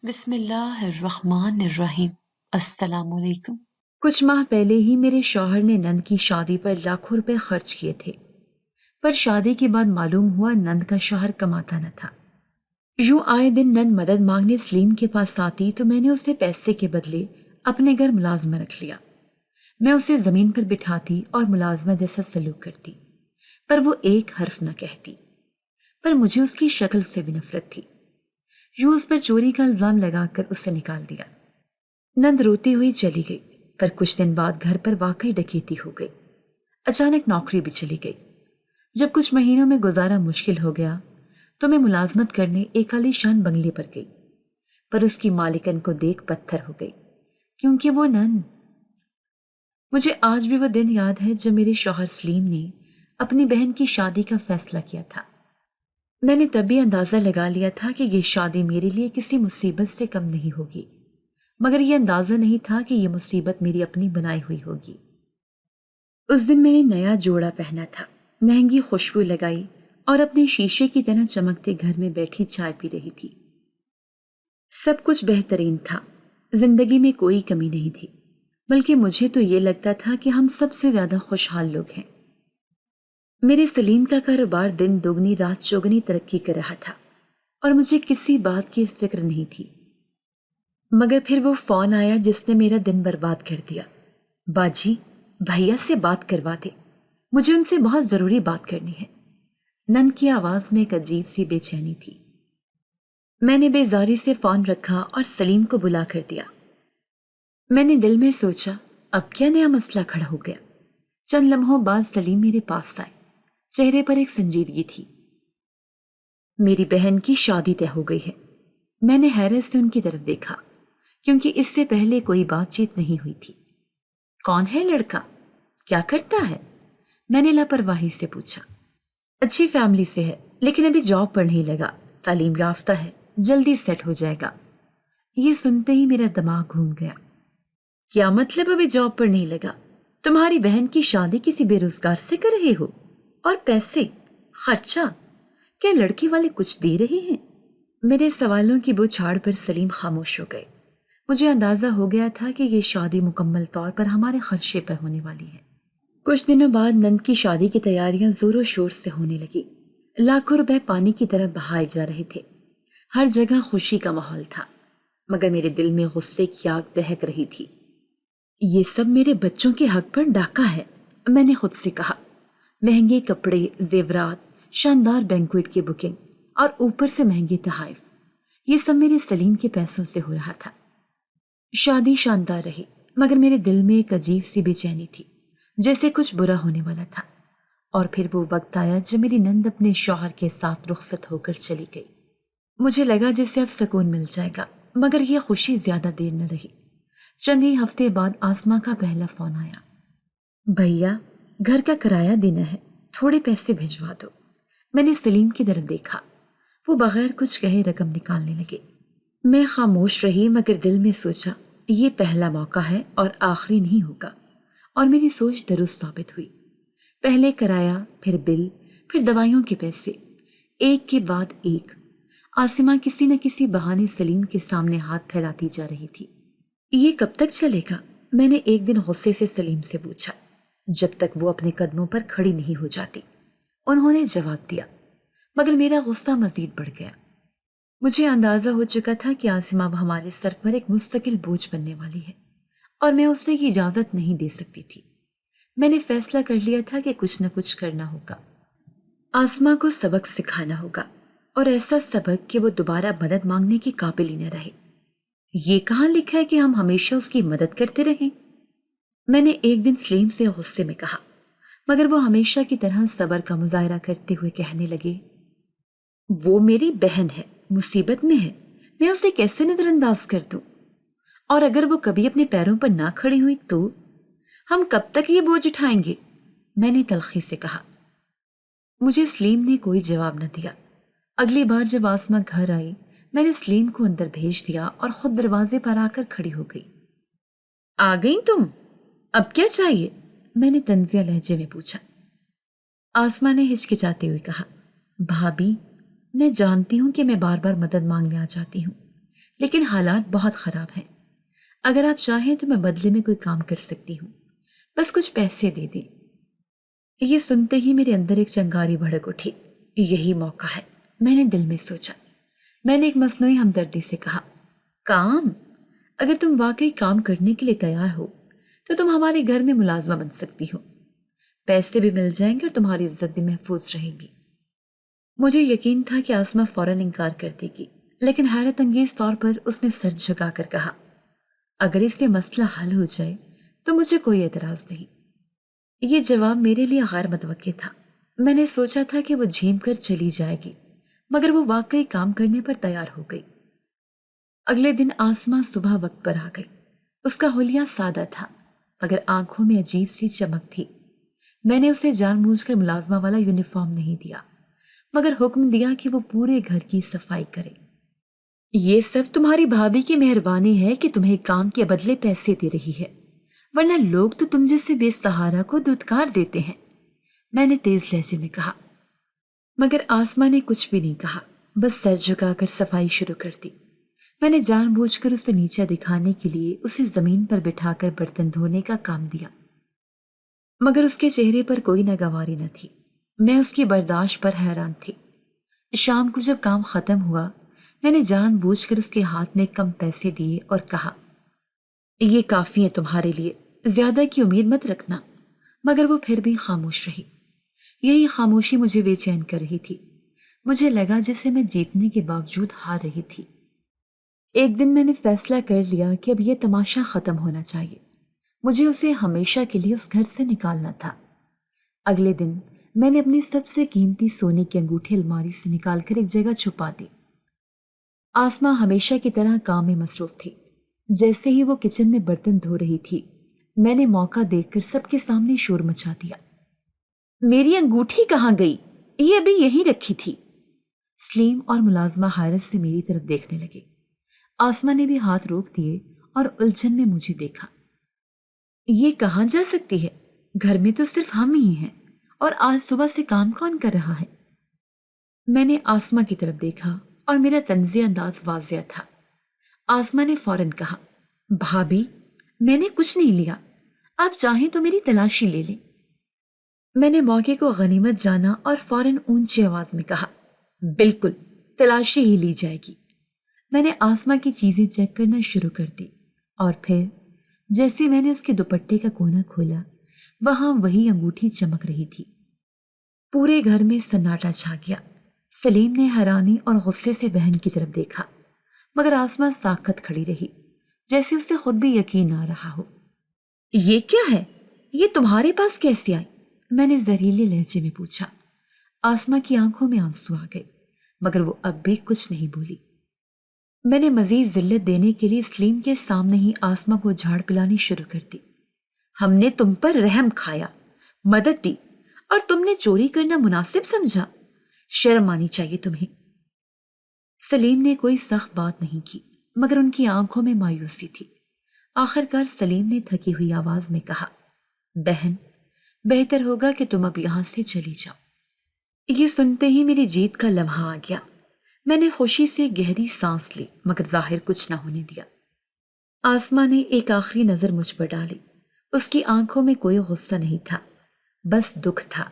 بسم اللہ الرحمن الرحیم۔ السلام علیکم۔ کچھ ماہ پہلے ہی میرے شوہر نے نند کی شادی پر لاکھوں روپے خرچ کیے تھے، پر شادی کے بعد معلوم ہوا نند کا شوہر کماتا نہ تھا۔ یوں آئے دن نند مدد مانگنے سلیم کے پاس آتی تو میں نے اسے پیسے کے بدلے اپنے گھر ملازمہ رکھ لیا۔ میں اسے زمین پر بٹھاتی اور ملازمہ جیسا سلوک کرتی، پر وہ ایک حرف نہ کہتی، پر مجھے اس کی شکل سے بھی نفرت تھی۔ یوں اس پر چوری کا الزام لگا کر اسے نکال دیا۔ نند روتی ہوئی چلی گئی، پر کچھ دن بعد گھر پر واقعی ڈکیتی ہو گئی۔ اچانک نوکری بھی چلی گئی۔ جب کچھ مہینوں میں گزارا مشکل ہو گیا تو میں ملازمت کرنے ایک عالی شان بنگلے پر گئی، پر اس کی مالکن کو دیکھ پتھر ہو گئی، کیونکہ وہ نند۔ مجھے آج بھی وہ دن یاد ہے جب میرے شوہر سلیم نے اپنی بہن کی شادی کا فیصلہ کیا تھا۔ میں نے تب بھی اندازہ لگا لیا تھا کہ یہ شادی میرے لیے کسی مصیبت سے کم نہیں ہوگی، مگر یہ اندازہ نہیں تھا کہ یہ مصیبت میری اپنی بنائی ہوئی ہوگی۔ اس دن میں نے نیا جوڑا پہنا تھا، مہنگی خوشبو لگائی اور اپنے شیشے کی طرح چمکتے گھر میں بیٹھی چائے پی رہی تھی۔ سب کچھ بہترین تھا، زندگی میں کوئی کمی نہیں تھی، بلکہ مجھے تو یہ لگتا تھا کہ ہم سب سے زیادہ خوشحال لوگ ہیں۔ میرے سلیم کا کاروبار دن دوگنی رات چوگنی ترقی کر رہا تھا اور مجھے کسی بات کی فکر نہیں تھی، مگر پھر وہ فون آیا جس نے میرا دن برباد کر دیا۔ باجی، بھیا سے بات کروا دے، مجھے ان سے بہت ضروری بات کرنی ہے۔ نند کی آواز میں ایک عجیب سی بے چینی تھی۔ میں نے بیزاری سے فون رکھا اور سلیم کو بلا کر دیا۔ میں نے دل میں سوچا، اب کیا نیا مسئلہ کھڑا ہو گیا؟ چند لمحوں بعد سلیم میرے پاس آئے، چہرے پر ایک سنجیدگی تھی۔ میری بہن کی شادی طے ہو گئی ہے۔ میں نے حیرت سے ان کی طرف دیکھا، کیونکہ اس سے پہلے کوئی بات چیت نہیں ہوئی تھی۔ کون ہے لڑکا؟ کیا کرتا ہے؟ میں نے لاپرواہی سے پوچھا۔ اچھی فیملی سے ہے، لیکن ابھی جاب پر نہیں لگا، تعلیم یافتہ ہے، جلدی سیٹ ہو جائے گا۔ یہ سنتے ہی میرا دماغ گھوم گیا۔ کیا مطلب ابھی جاب پر نہیں لگا؟ تمہاری بہن کی شادی کسی بے روزگار سے کر رہے ہو؟ اور پیسے، خرچہ، کیا لڑکی والے کچھ دے رہے ہیں؟ میرے سوالوں کی بوچھاڑ پر سلیم خاموش ہو گئے۔ مجھے اندازہ ہو گیا تھا کہ یہ شادی مکمل طور پر ہمارے خرچے پہ ہونے والی ہے۔ کچھ دنوں بعد نند کی شادی کی تیاریاں زور و شور سے ہونے لگی۔ لاکھوں روپے پانی کی طرح بہائے جا رہے تھے۔ ہر جگہ خوشی کا ماحول تھا، مگر میرے دل میں غصے کی آگ دہک رہی تھی۔ یہ سب میرے بچوں کے حق پر ڈاکہ ہے، میں نے خود سے کہا۔ مہنگے کپڑے، زیورات، شاندار بینکویٹ کی بکنگ اور اوپر سے مہنگے تحائف، یہ سب میرے سلیم کے پیسوں سے ہو رہا تھا۔ شادی شاندار رہی، مگر میرے دل میں ایک عجیب سی بے چینی تھی، جیسے کچھ برا ہونے والا تھا۔ اور پھر وہ وقت آیا جب میری نند اپنے شوہر کے ساتھ رخصت ہو کر چلی گئی۔ مجھے لگا جیسے اب سکون مل جائے گا، مگر یہ خوشی زیادہ دیر نہ رہی۔ چند ہی ہفتے بعد آسما کا پہلا فون آیا۔ بھیا، گھر کا کرایہ دینا ہے، تھوڑے پیسے بھیجوا دو۔ میں نے سلیم کی طرف دیکھا، وہ بغیر کچھ کہے رقم نکالنے لگے۔ میں خاموش رہی، مگر دل میں سوچا یہ پہلا موقع ہے اور آخری نہیں ہوگا، اور میری سوچ درست ثابت ہوئی۔ پہلے کرایہ، پھر بل، پھر دوائیوں کے پیسے، ایک کے بعد ایک۔ آسمہ کسی نہ کسی بہانے سلیم کے سامنے ہاتھ پھیلاتی جا رہی تھی۔ یہ کب تک چلے گا؟ میں نے ایک دن غصے سے سلیم سے پوچھا، جب تک وہ اپنے قدموں پر کھڑی نہیں ہو جاتی۔ انہوں نے جواب دیا، مگر میرا غصہ مزید بڑھ گیا۔ مجھے اندازہ ہو چکا تھا کہ آسمہ اب ہمارے سر پر ایک مستقل بوجھ بننے والی ہے، اور میں اسے کی اجازت نہیں دے سکتی تھی۔ میں نے فیصلہ کر لیا تھا کہ کچھ نہ کچھ کرنا ہوگا۔ آسمہ کو سبق سکھانا ہوگا، اور ایسا سبق کہ وہ دوبارہ مدد مانگنے کی قابل ہی نہ رہے۔ یہ کہاں لکھا ہے کہ ہم ہمیشہ اس کی مدد کرتے رہیں؟ میں نے ایک دن سلیم سے غصے میں کہا، مگر وہ ہمیشہ کی طرح صبر کا مظاہرہ کرتے ہوئے کہنے لگے، وہ میری بہن ہے، مصیبت میں ہے، میں اسے کیسے نظر انداز کر دوں؟ اور اگر وہ کبھی اپنے پیروں پر نہ کھڑی ہوئی تو ہم کب تک یہ بوجھ اٹھائیں گے؟ میں نے تلخی سے کہا۔ مجھے سلیم نے کوئی جواب نہ دیا۔ اگلی بار جب آسمہ گھر آئی، میں نے سلیم کو اندر بھیج دیا اور خود دروازے پر آ کر کھڑی ہو گئی۔ آ گئی تم؟ اب کیا چاہیے؟ میں نے طنزیہ لہجے میں پوچھا۔ آسمہ نے ہچکچاتے ہوئے کہا، بھابھی، میں جانتی ہوں کہ میں بار بار مدد مانگنے آ جاتی ہوں، لیکن حالات بہت خراب ہیں. اگر آپ چاہیں تو میں بدلے میں کوئی کام کر سکتی ہوں، بس کچھ پیسے دے دیں. یہ سنتے ہی میرے اندر ایک چنگاری بھڑک اٹھی. یہی موقع ہے، میں نے دل میں سوچا. میں نے ایک مصنوعی ہمدردی سے کہا، کام؟ اگر تم واقعی کام کرنے کے لیے تیار ہو تو تم ہمارے گھر میں ملازمہ بن سکتی ہو. پیسے بھی مل جائیں گے اور تمہاری عزت بھی محفوظ رہے گی. مجھے یقین تھا کہ آسمہ فوراً انکار کر دے گی، لیکن حیرت انگیز طور پر اس نے سر جھکا کر کہا، اگر اس سے مسئلہ حل ہو جائے تو مجھے کوئی اعتراض نہیں. یہ جواب میرے لیے غیر متوقع تھا. میں نے سوچا تھا کہ وہ جھیم کر چلی جائے گی، مگر وہ واقعی کام کرنے پر تیار ہو گئی. اگلے دن آسمہ صبح وقت پر آ گئی. اس کا حلیہ سادہ تھا، مگر آنکھوں میں عجیب سی چمک تھی. میں نے اسے جان بوجھ کر ملازمہ والا یونیفارم نہیں دیا، مگر حکم دیا کہ وہ پورے گھر کی صفائی کرے. یہ سب تمہاری بھابھی کی مہربانی ہے کہ تمہیں کام کے بدلے پیسے دے رہی ہے، ورنہ لوگ تو تم جیسے بے سہارا کو دھتکار دیتے ہیں، میں نے تیز لہجے میں کہا. مگر آسمہ نے کچھ بھی نہیں کہا، بس سر جھکا کر صفائی شروع کر دی. میں نے جان بوجھ کر اسے نیچے دکھانے کے لیے اسے زمین پر بٹھا کر برتن دھونے کا کام دیا، مگر اس کے چہرے پر کوئی ناگواری نہ تھی. میں اس کی برداشت پر حیران تھی. شام کو جب کام ختم ہوا، میں نے جان بوجھ کر اس کے ہاتھ میں کم پیسے دیے اور کہا، یہ کافی ہے تمہارے لیے، زیادہ کی امید مت رکھنا. مگر وہ پھر بھی خاموش رہی. یہی خاموشی مجھے بے چین کر رہی تھی. مجھے لگا جیسے میں جیتنے کے باوجود ہار رہی تھی. ایک دن میں نے فیصلہ کر لیا کہ اب یہ تماشا ختم ہونا چاہیے. مجھے اسے ہمیشہ کے لیے اس گھر سے نکالنا تھا. اگلے دن میں نے اپنی سب سے قیمتی سونے کی انگوٹھی الماری سے نکال کر ایک جگہ چھپا دی. آسمہ ہمیشہ کی طرح کام میں مصروف تھی. جیسے ہی وہ کچن میں برتن دھو رہی تھی، میں نے موقع دیکھ کر سب کے سامنے شور مچا دیا، میری انگوٹھی کہاں گئی؟ یہ ابھی یہیں رکھی تھی. سلیم اور ملازمہ حیرت سے میری طرف دیکھنے لگے. آسمہ نے بھی ہاتھ روک دیے اور الجھن میں مجھے دیکھا. یہ کہاں جا سکتی ہے؟ گھر میں تو صرف ہم ہی ہیں، اور آج صبح سے کام کون کر رہا ہے؟ میں نے آسمہ کی طرف دیکھا اور میرا طنزی انداز واضح تھا. آسمہ نے فوراً کہا، بھابھی میں نے کچھ نہیں لیا، آپ چاہیں تو میری تلاشی لے لیں. میں نے موقع کو غنیمت جانا اور فوراً اونچی آواز میں کہا، بالکل تلاشی ہی لی جائے گی. میں نے آسمہ کی چیزیں چیک کرنا شروع کر دی، اور پھر جیسے میں نے اس کے دوپٹے کا کونا کھولا، وہاں وہی انگوٹھی چمک رہی تھی. پورے گھر میں سناٹا چھا گیا. سلیم نے حیرانی اور غصے سے بہن کی طرف دیکھا، مگر آسمہ ساکت کھڑی رہی، جیسے اسے خود بھی یقین آ رہا ہو. یہ کیا ہے؟ یہ تمہارے پاس کیسے آئی؟ میں نے زہریلے لہجے میں پوچھا. آسمہ کی آنکھوں میں آنسو آ گئے، مگر وہ اب بھی کچھ نہیں بولی. میں نے مزید ذلت دینے کے لیے سلیم کے سامنے ہی آسمہ کو جھاڑ پلانی شروع کر دی. ہم نے تم پر رحم کھایا، مدد دی، اور تم نے چوری کرنا مناسب سمجھا؟ شرم آنی چاہیے تمہیں. سلیم نے کوئی سخت بات نہیں کی، مگر ان کی آنکھوں میں مایوسی تھی. آخر کار سلیم نے تھکی ہوئی آواز میں کہا، بہن بہتر ہوگا کہ تم اب یہاں سے چلی جاؤ. یہ سنتے ہی میری جیت کا لمحہ آ گیا. میں نے خوشی سے گہری سانس لی، مگر ظاہر کچھ نہ ہونے دیا. آسمہ نے ایک آخری نظر مجھ پر ڈالی. اس کی آنکھوں میں کوئی غصہ نہیں تھا، بس دکھ تھا،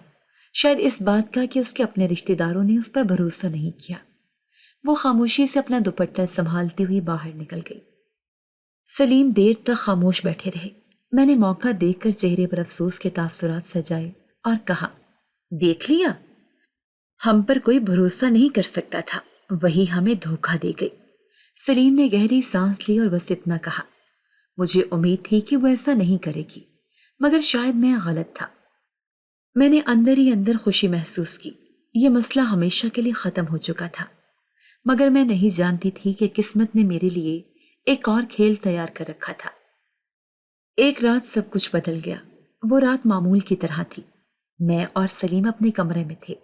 شاید اس بات کا کہ اس کے اپنے رشتہ داروں نے اس پر بھروسہ نہیں کیا. وہ خاموشی سے اپنا دوپٹہ سنبھالتی ہوئی باہر نکل گئی. سلیم دیر تک خاموش بیٹھے رہے. میں نے موقع دیکھ کر چہرے پر افسوس کے تاثرات سجائے اور کہا، دیکھ لیا، ہم پر کوئی بھروسہ نہیں کر سکتا تھا، وہی ہمیں دھوکہ دے گئی. سلیم نے گہری سانس لی اور بس اتنا کہا، مجھے امید تھی کہ وہ ایسا نہیں کرے گی، مگر شاید میں غلط تھا. میں نے اندر ہی اندر خوشی محسوس کی. یہ مسئلہ ہمیشہ کے لیے ختم ہو چکا تھا، مگر میں نہیں جانتی تھی کہ قسمت نے میرے لیے ایک اور کھیل تیار کر رکھا تھا. ایک رات سب کچھ بدل گیا. وہ رات معمول کی طرح تھی. میں اور سلیم اپنے کمرے میں تھے.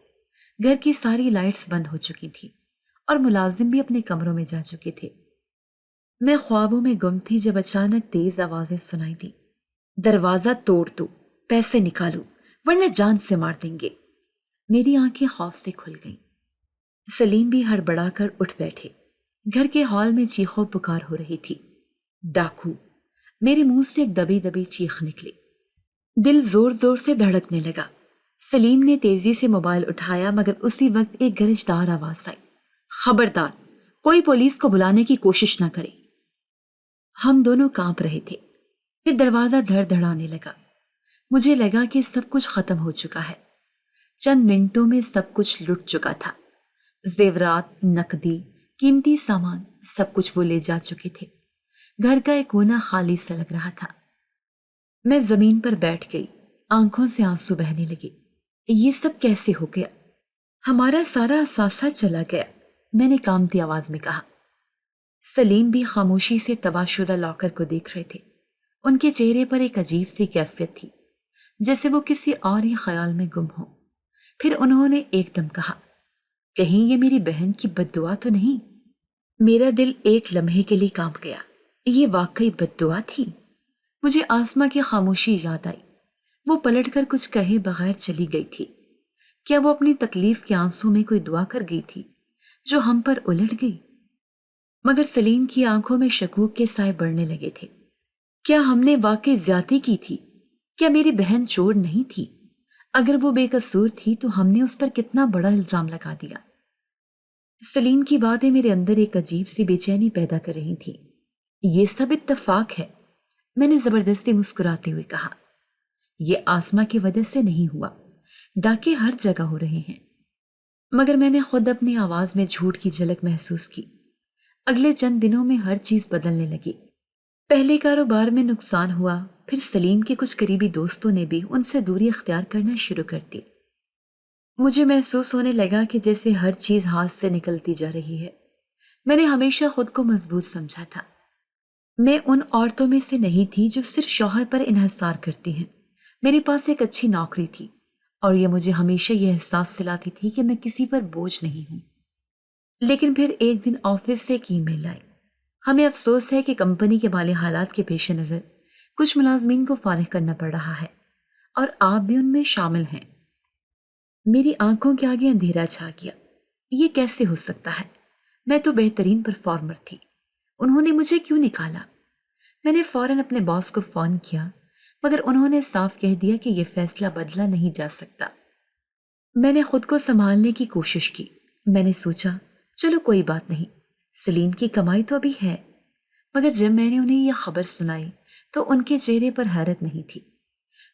گھر کی ساری لائٹس بند ہو چکی تھیں اور ملازم بھی اپنے کمروں میں جا چکے تھے. میں خوابوں میں گم تھی جب اچانک تیز آوازیں سنائی دی، دروازہ توڑ دو، پیسے نکالو ورنہ جان سے مار دیں گے. میری آنکھیں خوف سے کھل گئیں. سلیم بھی ہڑبڑا کر اٹھ بیٹھے. گھر کے ہال میں چیخو پکار ہو رہی تھی۔ ڈاکو! میرے منہ سے ایک دبی دبی چیخ نکلی۔ دل زور زور سے دھڑکنے لگا۔ سلیم نے تیزی سے موبائل اٹھایا مگر اسی وقت ایک گرجدار آواز آئی، خبردار! کوئی پولیس کو بلانے کی کوشش نہ کرے۔ ہم دونوں کانپ رہے تھے۔ پھر دروازہ دھڑ دھڑانے لگا۔ مجھے لگا کہ سب کچھ ختم ہو چکا ہے۔ چند منٹوں میں سب کچھ لٹ چکا تھا۔ زیورات، نقدی، قیمتی سامان، سب کچھ وہ لے جا چکے تھے۔ گھر کا ایک کونا خالی سا لگ رہا تھا۔ میں زمین پر بیٹھ گئی، آنکھوں سے آنسو بہنے لگے۔ یہ سب کیسے ہو گیا؟ ہمارا سارا اثاثہ چلا گیا، میں نے کانپتی آواز میں کہا۔ سلیم بھی خاموشی سے تباہ شدہ لاکر کو دیکھ رہے تھے۔ ان کے چہرے پر ایک عجیب سی کیفیت تھی، جیسے وہ کسی اور ہی خیال میں گم ہو۔ پھر انہوں نے ایک دم کہا، کہیں یہ میری بہن کی بد دعا تو نہیں؟ میرا دل ایک لمحے کے لیے کانپ گیا۔ یہ واقعی بد دعا تھی؟ مجھے آسما کی خاموشی یاد آئی۔ وہ پلٹ کر کچھ کہے بغیر چلی گئی تھی۔ کیا وہ اپنی تکلیف کے آنسوں میں کوئی دعا کر گئی تھی جو ہم پر الٹ گئی؟ مگر سلیم کی آنکھوں میں شکوک کے سائے بڑھنے لگے تھے۔ کیا ہم نے واقعی زیادتی کی تھی؟ کیا میری بہن چور نہیں تھی؟ اگر وہ بے قصور تھی تو ہم نے اس پر کتنا بڑا الزام لگا دیا۔ سلیم کی باتیں میرے اندر ایک عجیب سی بے چینی پیدا کر رہی تھی۔ یہ سب اتفاق ہے، میں نے زبردستی مسکراتے ہوئے کہا۔ یہ آسما کی وجہ سے نہیں ہوا، ڈاکے ہر جگہ ہو رہے ہیں۔ مگر میں نے خود اپنی آواز میں جھوٹ کی جھلک محسوس کی۔ اگلے چند دنوں میں ہر چیز بدلنے لگی۔ پہلے کاروبار میں نقصان ہوا، پھر سلیم کے کچھ قریبی دوستوں نے بھی ان سے دوری اختیار کرنا شروع کر دی۔ مجھے محسوس ہونے لگا کہ جیسے ہر چیز ہاتھ سے نکلتی جا رہی ہے۔ میں نے ہمیشہ خود کو مضبوط سمجھا تھا۔ میں ان عورتوں میں سے نہیں تھی جو صرف شوہر پر انحصار کرتی ہیں۔ میرے پاس ایک اچھی نوکری تھی اور یہ مجھے ہمیشہ یہ احساس دلاتی تھی کہ میں کسی پر بوجھ نہیں ہوں۔ لیکن پھر ایک دن آفس سے ایک ای میل آئی۔ ہمیں افسوس ہے کہ کمپنی کے مالی حالات کے پیش نظر کچھ ملازمین کو فارغ کرنا پڑ رہا ہے اور آپ بھی ان میں شامل ہیں۔ میری آنکھوں کے آگے اندھیرا چھا گیا۔ یہ کیسے ہو سکتا ہے؟ میں تو بہترین پرفارمر تھی، انہوں نے مجھے کیوں نکالا؟ میں نے فوراً اپنے باس کو فون کیا مگر انہوں نے صاف کہہ دیا کہ یہ فیصلہ بدلا نہیں جا سکتا۔ میں نے خود کو سنبھالنے کی کوشش کی۔ میں نے سوچا چلو کوئی بات نہیں، سلیم کی کمائی تو ابھی ہے۔ مگر جب میں نے انہیں یہ خبر سنائی تو ان کے چہرے پر حیرت نہیں تھی۔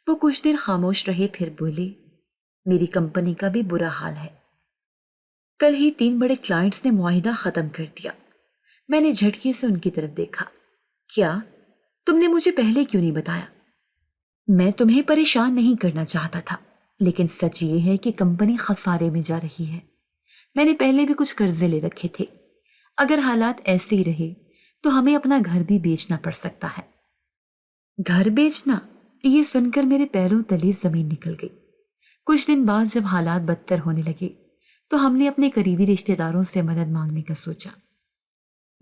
وہ کچھ دیر خاموش رہے، پھر بولے، میری کمپنی کا بھی برا حال ہے۔ کل ہی 3 بڑے کلائنٹس نے معاہدہ ختم کر دیا۔ میں نے جھٹکے سے ان کی طرف دیکھا۔ کیا؟ تم نے مجھے پہلے کیوں نہیں بتایا؟ میں تمہیں پریشان نہیں کرنا چاہتا تھا، لیکن سچ یہ ہے کہ کمپنی خسارے میں جا رہی ہے۔ میں نے پہلے بھی کچھ قرضے لے رکھے تھے۔ اگر حالات ایسے ہی رہے تو ہمیں اپنا گھر بھی بیچنا پڑ سکتا ہے۔ گھر بیچنا؟ یہ سن کر میرے پیروں تلے زمین نکل گئی۔ کچھ دن بعد جب حالات بدتر ہونے لگے تو ہم نے اپنے قریبی رشتہ داروں سے مدد مانگنے کا سوچا۔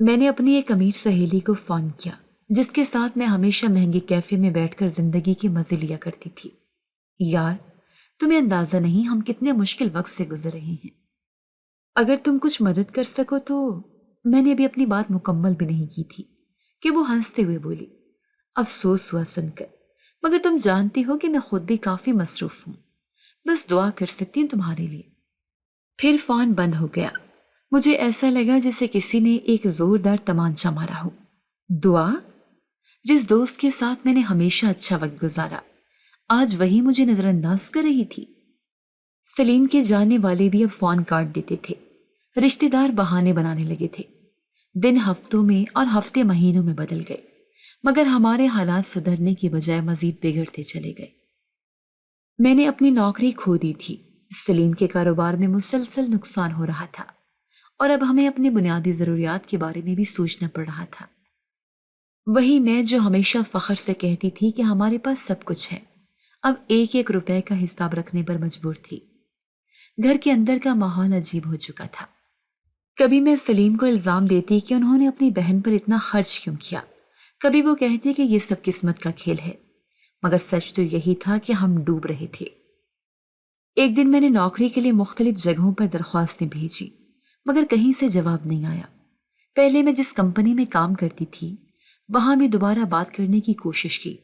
میں نے اپنی ایک امیر سہیلی کو فون کیا جس کے ساتھ میں ہمیشہ مہنگے کیفے میں بیٹھ کر زندگی کے مزے لیا کرتی تھی۔ یار، تمہیں اندازہ نہیں ہم کتنے مشکل وقت سے گزر رہے ہیں۔ اگر تم کچھ مدد کر سکو تو۔ میں نے ابھی اپنی بات مکمل بھی نہیں کی تھی کہ وہ ہنستے ہوئے بولی، افسوس ہوا سن کر، مگر تم جانتی ہو کہ میں خود بھی کافی مصروف ہوں، بس دعا کر سکتی ہوں تمہارے لیے۔ پھر فون بند ہو گیا۔ مجھے ایسا لگا جیسے کسی نے ایک زوردار تمانچہ مارا ہو۔ دعا؟ جس دوست کے ساتھ میں نے ہمیشہ اچھا وقت گزارا، آج وہی مجھے نظر انداز کر رہی تھی۔ سلیم کے جانے والے بھی اب فون کاٹ دیتے تھے، رشتہ دار بہانے بنانے لگے تھے۔ دن ہفتوں میں اور ہفتے مہینوں میں بدل گئے، مگر ہمارے حالات سدھرنے کی بجائے مزید بگڑتے چلے گئے۔ میں نے اپنی نوکری کھو دی تھی، سلیم کے کاروبار میں مسلسل نقصان ہو رہا تھا اور اب ہمیں اپنی بنیادی ضروریات کے بارے میں بھی سوچنا پڑ رہا تھا۔ وہی میں جو ہمیشہ فخر سے کہتی تھی کہ ہمارے پاس سب کچھ ہے، اب ایک ایک روپے کا حساب رکھنے پر مجبور تھی۔ گھر کے اندر کا ماحول عجیب ہو چکا تھا۔ کبھی میں سلیم کو الزام دیتی کہ انہوں نے اپنی بہن پر اتنا خرچ کیوں کیا، کبھی وہ کہتے کہ یہ سب قسمت کا کھیل ہے، مگر سچ تو یہی تھا کہ ہم ڈوب رہے تھے۔ ایک دن میں نے نوکری کے لیے مختلف جگہوں پر درخواستیں بھیجی، مگر کہیں سے جواب نہیں آیا۔ پہلے میں جس کمپنی میں کام کرتی تھی وہاں میں دوبارہ بات کرنے کی کوشش کی،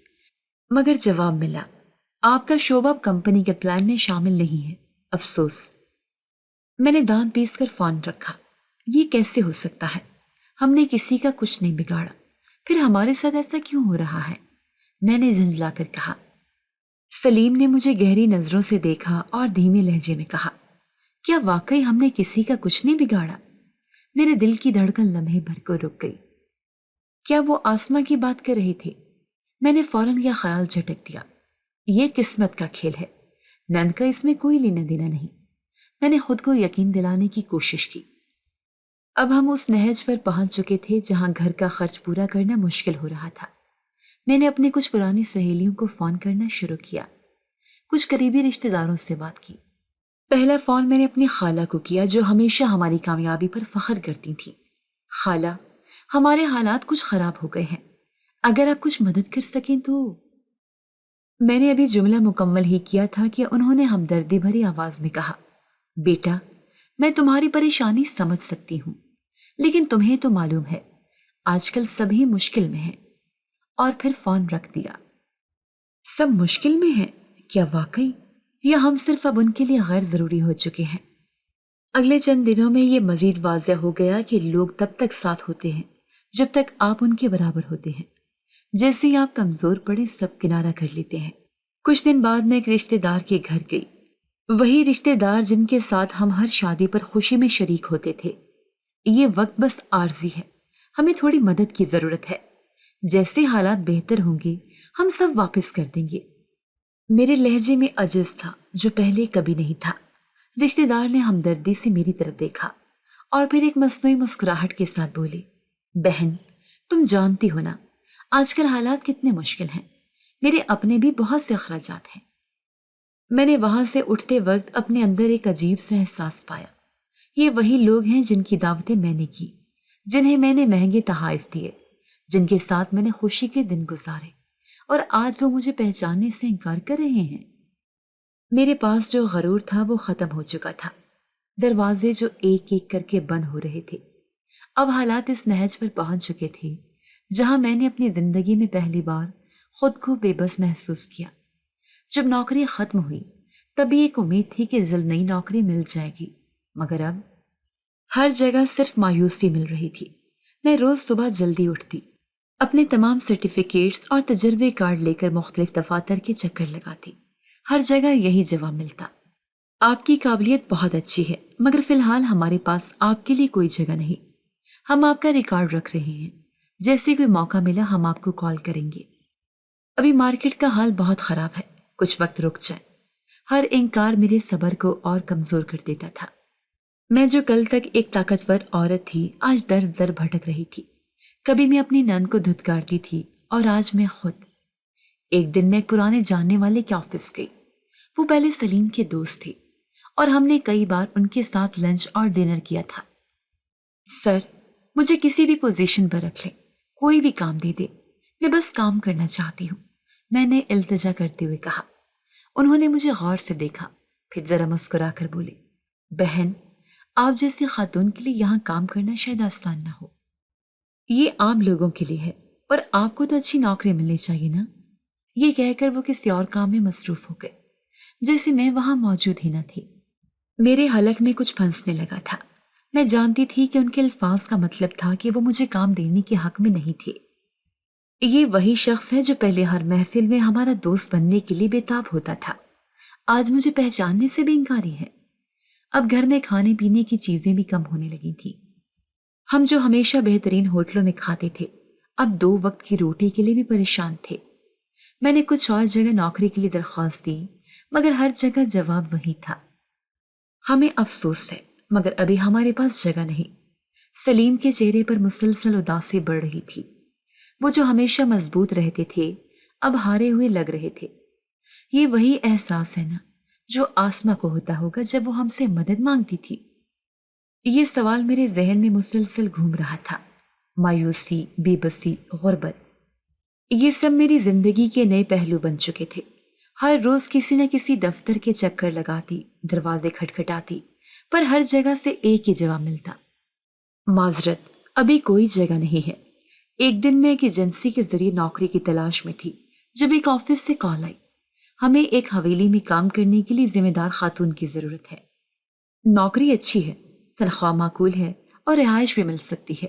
مگر جواب ملا، آپ کا شعبہ اب کمپنی کے پلان میں شامل نہیں ہے، افسوس۔ میں نے دانت پیس کر فون رکھا۔ یہ کیسے ہو سکتا ہے؟ ہم نے کسی کا کچھ نہیں بگاڑا، پھر ہمارے ساتھ ایسا کیوں ہو رہا ہے؟ میں نے جھنجلا کر کہا۔ سلیم نے مجھے گہری نظروں سے دیکھا اور دھیمے لہجے میں کہا، کیا واقعی ہم نے کسی کا کچھ نہیں بگاڑا؟ میرے دل کی دھڑکن لمحے بھر کو رک گئی۔ کیا وہ آسما کی بات کر رہی تھی؟ میں نے فوراً یہ خیال جھٹک دیا، یہ قسمت کا کھیل ہے، نند کا اس میں کوئی لینا دینا نہیں۔ میں نے خود کو یقین دلانے کی کوشش کی۔ اب ہم اس نہج پر پہنچ چکے تھے جہاں گھر کا خرچ پورا کرنا مشکل ہو رہا تھا۔ میں نے اپنی کچھ پرانی سہیلیوں کو فون کرنا شروع کیا، کچھ قریبی رشتہ داروں سے بات کی۔ پہلا فون میں نے اپنی خالہ کو کیا جو ہمیشہ ہماری کامیابی پر فخر کرتی تھی۔ خالہ، ہمارے حالات کچھ خراب ہو گئے ہیں، اگر آپ کچھ مدد کر سکیں تو۔ میں نے ابھی جملہ مکمل ہی کیا تھا کہ انہوں نے ہمدردی بھری آواز میں کہا، بیٹا، میں تمہاری پریشانی سمجھ سکتی ہوں، لیکن تمہیں تو معلوم ہے آج کل سبھی مشکل میں ہیں۔ اور پھر فون رکھ دیا۔ سب مشکل میں ہیں؟ کیا واقعی؟ یا ہم صرف اب ان کے لیے غیر ضروری ہو چکے ہیں؟ اگلے چند دنوں میں یہ مزید واضح ہو گیا کہ لوگ تب تک ساتھ ہوتے ہیں جب تک آپ ان کے برابر ہوتے ہیں، جیسے ہی آپ کمزور پڑے سب کنارہ کر لیتے ہیں۔ کچھ دن بعد میں ایک رشتہ دار کے گھر گئی، وہی رشتہ دار جن کے ساتھ ہم ہر شادی پر خوشی میں شریک ہوتے تھے۔ یہ وقت بس عارضی ہے، ہمیں تھوڑی مدد کی ضرورت ہے، جیسے حالات بہتر ہوں گے ہم سب واپس کر دیں گے۔ میرے لہجے میں عجز تھا جو پہلے کبھی نہیں تھا۔ رشتہ دار نے ہمدردی سے میری طرف دیکھا اور پھر ایک مصنوعی مسکراہٹ کے ساتھ بولی، بہن، تم جانتی ہو نا آج کل حالات کتنے مشکل ہیں، میرے اپنے بھی بہت سے اخراجات ہیں۔ میں نے وہاں سے اٹھتے وقت اپنے اندر ایک عجیب سا احساس پایا، یہ وہی لوگ ہیں جن کی دعوتیں میں نے کی، جنہیں میں نے مہنگے تحائف دیے، جن کے ساتھ میں نے خوشی کے دن گزارے، اور آج وہ مجھے پہچاننے سے انکار کر رہے ہیں۔ میرے پاس جو غرور تھا وہ ختم ہو چکا تھا، دروازے جو ایک ایک کر کے بند ہو رہے تھے۔ اب حالات اس نہج پر پہنچ چکے تھے جہاں میں نے اپنی زندگی میں پہلی بار خود کو بے بس محسوس کیا۔ جب نوکری ختم ہوئی تبھی ایک امید تھی کہ جلد نئی نوکری مل جائے گی، مگر اب ہر جگہ صرف مایوسی مل رہی تھی۔ میں روز صبح جلدی اٹھتی، اپنے تمام سرٹیفکیٹس اور تجربے کارڈ لے کر مختلف دفاتر کے چکر لگاتی، ہر جگہ یہی جواب ملتا، آپ کی قابلیت بہت اچھی ہے مگر فی الحال ہمارے پاس آپ کے لیے کوئی جگہ نہیں، ہم آپ کا ریکارڈ رکھ رہے ہیں، جیسے کوئی موقع ملا ہم آپ کو کال کریں گے۔ ابھی مارکیٹ کا حال بہت خراب ہے، کچھ وقت رک جائے۔ ہر انکار میرے صبر کو اور کمزور کر دیتا تھا۔ میں جو کل تک ایک طاقتور عورت تھی آج در در بھٹک رہی تھی۔ کبھی میں اپنی نند کو دھتکارتی تھی اور آج میں خود۔ ایک دن میں ایک پرانے جاننے والے کے آفس گئی، وہ پہلے سلیم کے دوست تھے اور ہم نے کئی بار ان کے ساتھ لنچ اور ڈنر کیا تھا۔ سر، مجھے کسی بھی پوزیشن پر رکھ لیں، کوئی بھی کام دے دے، میں بس کام کرنا چاہتی ہوں، میں نے التجا کرتے ہوئے کہا۔ انہوں نے مجھے غور سے دیکھا، پھر ذرا مسکرا کر بولے، بہن، آپ جیسی خاتون کے لیے یہاں کام کرنا شاید آسان نہ ہو، یہ عام لوگوں کے لیے ہے، اور آپ کو تو اچھی نوکری ملنی چاہیے نا۔ یہ کہہ کر وہ کسی اور کام میں مصروف ہو گئے، جیسے میں وہاں موجود ہی نہ تھی۔ میرے حلق میں کچھ پھنسنے لگا تھا۔ میں جانتی تھی کہ ان کے الفاظ کا مطلب تھا کہ وہ مجھے کام دینے کے حق میں نہیں تھے۔ یہ وہی شخص ہے جو پہلے ہر محفل میں ہمارا دوست بننے کے لیے بے تاب ہوتا تھا، آج مجھے پہچاننے سے بھی انکاری ہے۔ اب گھر میں کھانے پینے کی چیزیں بھی کم ہونے لگی تھی۔ ہم جو ہمیشہ بہترین ہوٹلوں میں کھاتے تھے اب 2 وقت کی روٹی کے لیے بھی پریشان تھے۔ میں نے کچھ اور جگہ نوکری کے لیے درخواست دی مگر ہر جگہ جواب وہی تھا، ہمیں افسوس ہے مگر ابھی ہمارے پاس جگہ نہیں۔ سلیم کے چہرے پر مسلسل اداسی بڑھ رہی تھی، وہ جو ہمیشہ مضبوط رہتے تھے اب ہارے ہوئے لگ رہے تھے۔ یہ وہی احساس ہے نا جو آسما کو ہوتا ہوگا جب وہ ہم سے مدد مانگتی تھی۔ یہ سوال میرے ذہن میں مسلسل گھوم رہا تھا، مایوسی، بے بسی، غربت، یہ سب میری زندگی کے نئے پہلو بن چکے تھے۔ ہر روز کسی نہ کسی دفتر کے چکر لگاتی، دروازے کھٹکھٹاتی، پر ہر جگہ سے ایک ہی جواب ملتا، معذرت، ابھی کوئی جگہ نہیں ہے۔ ایک دن میں ایک ایجنسی کے ذریعے نوکری کی تلاش میں تھی جب ایک آفس سے کال آئی، ہمیں ایک حویلی میں کام کرنے کے لیے ذمہ دار خاتون کی ضرورت ہے۔ نوکری اچھی ہے، تنخواہ معقول ہے اور رہائش بھی مل سکتی ہے۔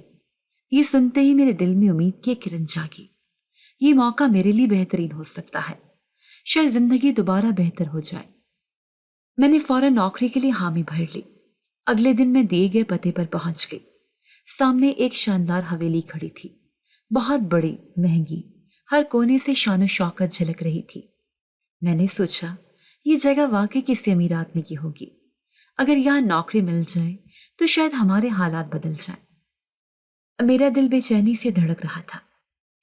یہ سنتے ہی میرے دل میں امید کی ایک کرن جاگی۔ یہ موقع میرے لیے بہترین ہو سکتا ہے، شاید زندگی دوبارہ بہتر ہو جائے۔ میں نے فوراً نوکری کے لیے حامی بھر لی۔ اگلے دن میں دیے گئے پتے پر پہنچ گئی۔ سامنے ایک شاندار حویلی کھڑی تھی، بہت بڑی، مہنگی، ہر کونے سے شان و شوکت جھلک رہی تھی۔ میں نے سوچا یہ جگہ واقعی کسی امیر آدمی کی ہوگی۔ اگر یہاں نوکری مل جائے تو شاید ہمارے حالات بدل جائیں۔ میرا دل بے چینی سے دھڑک رہا تھا۔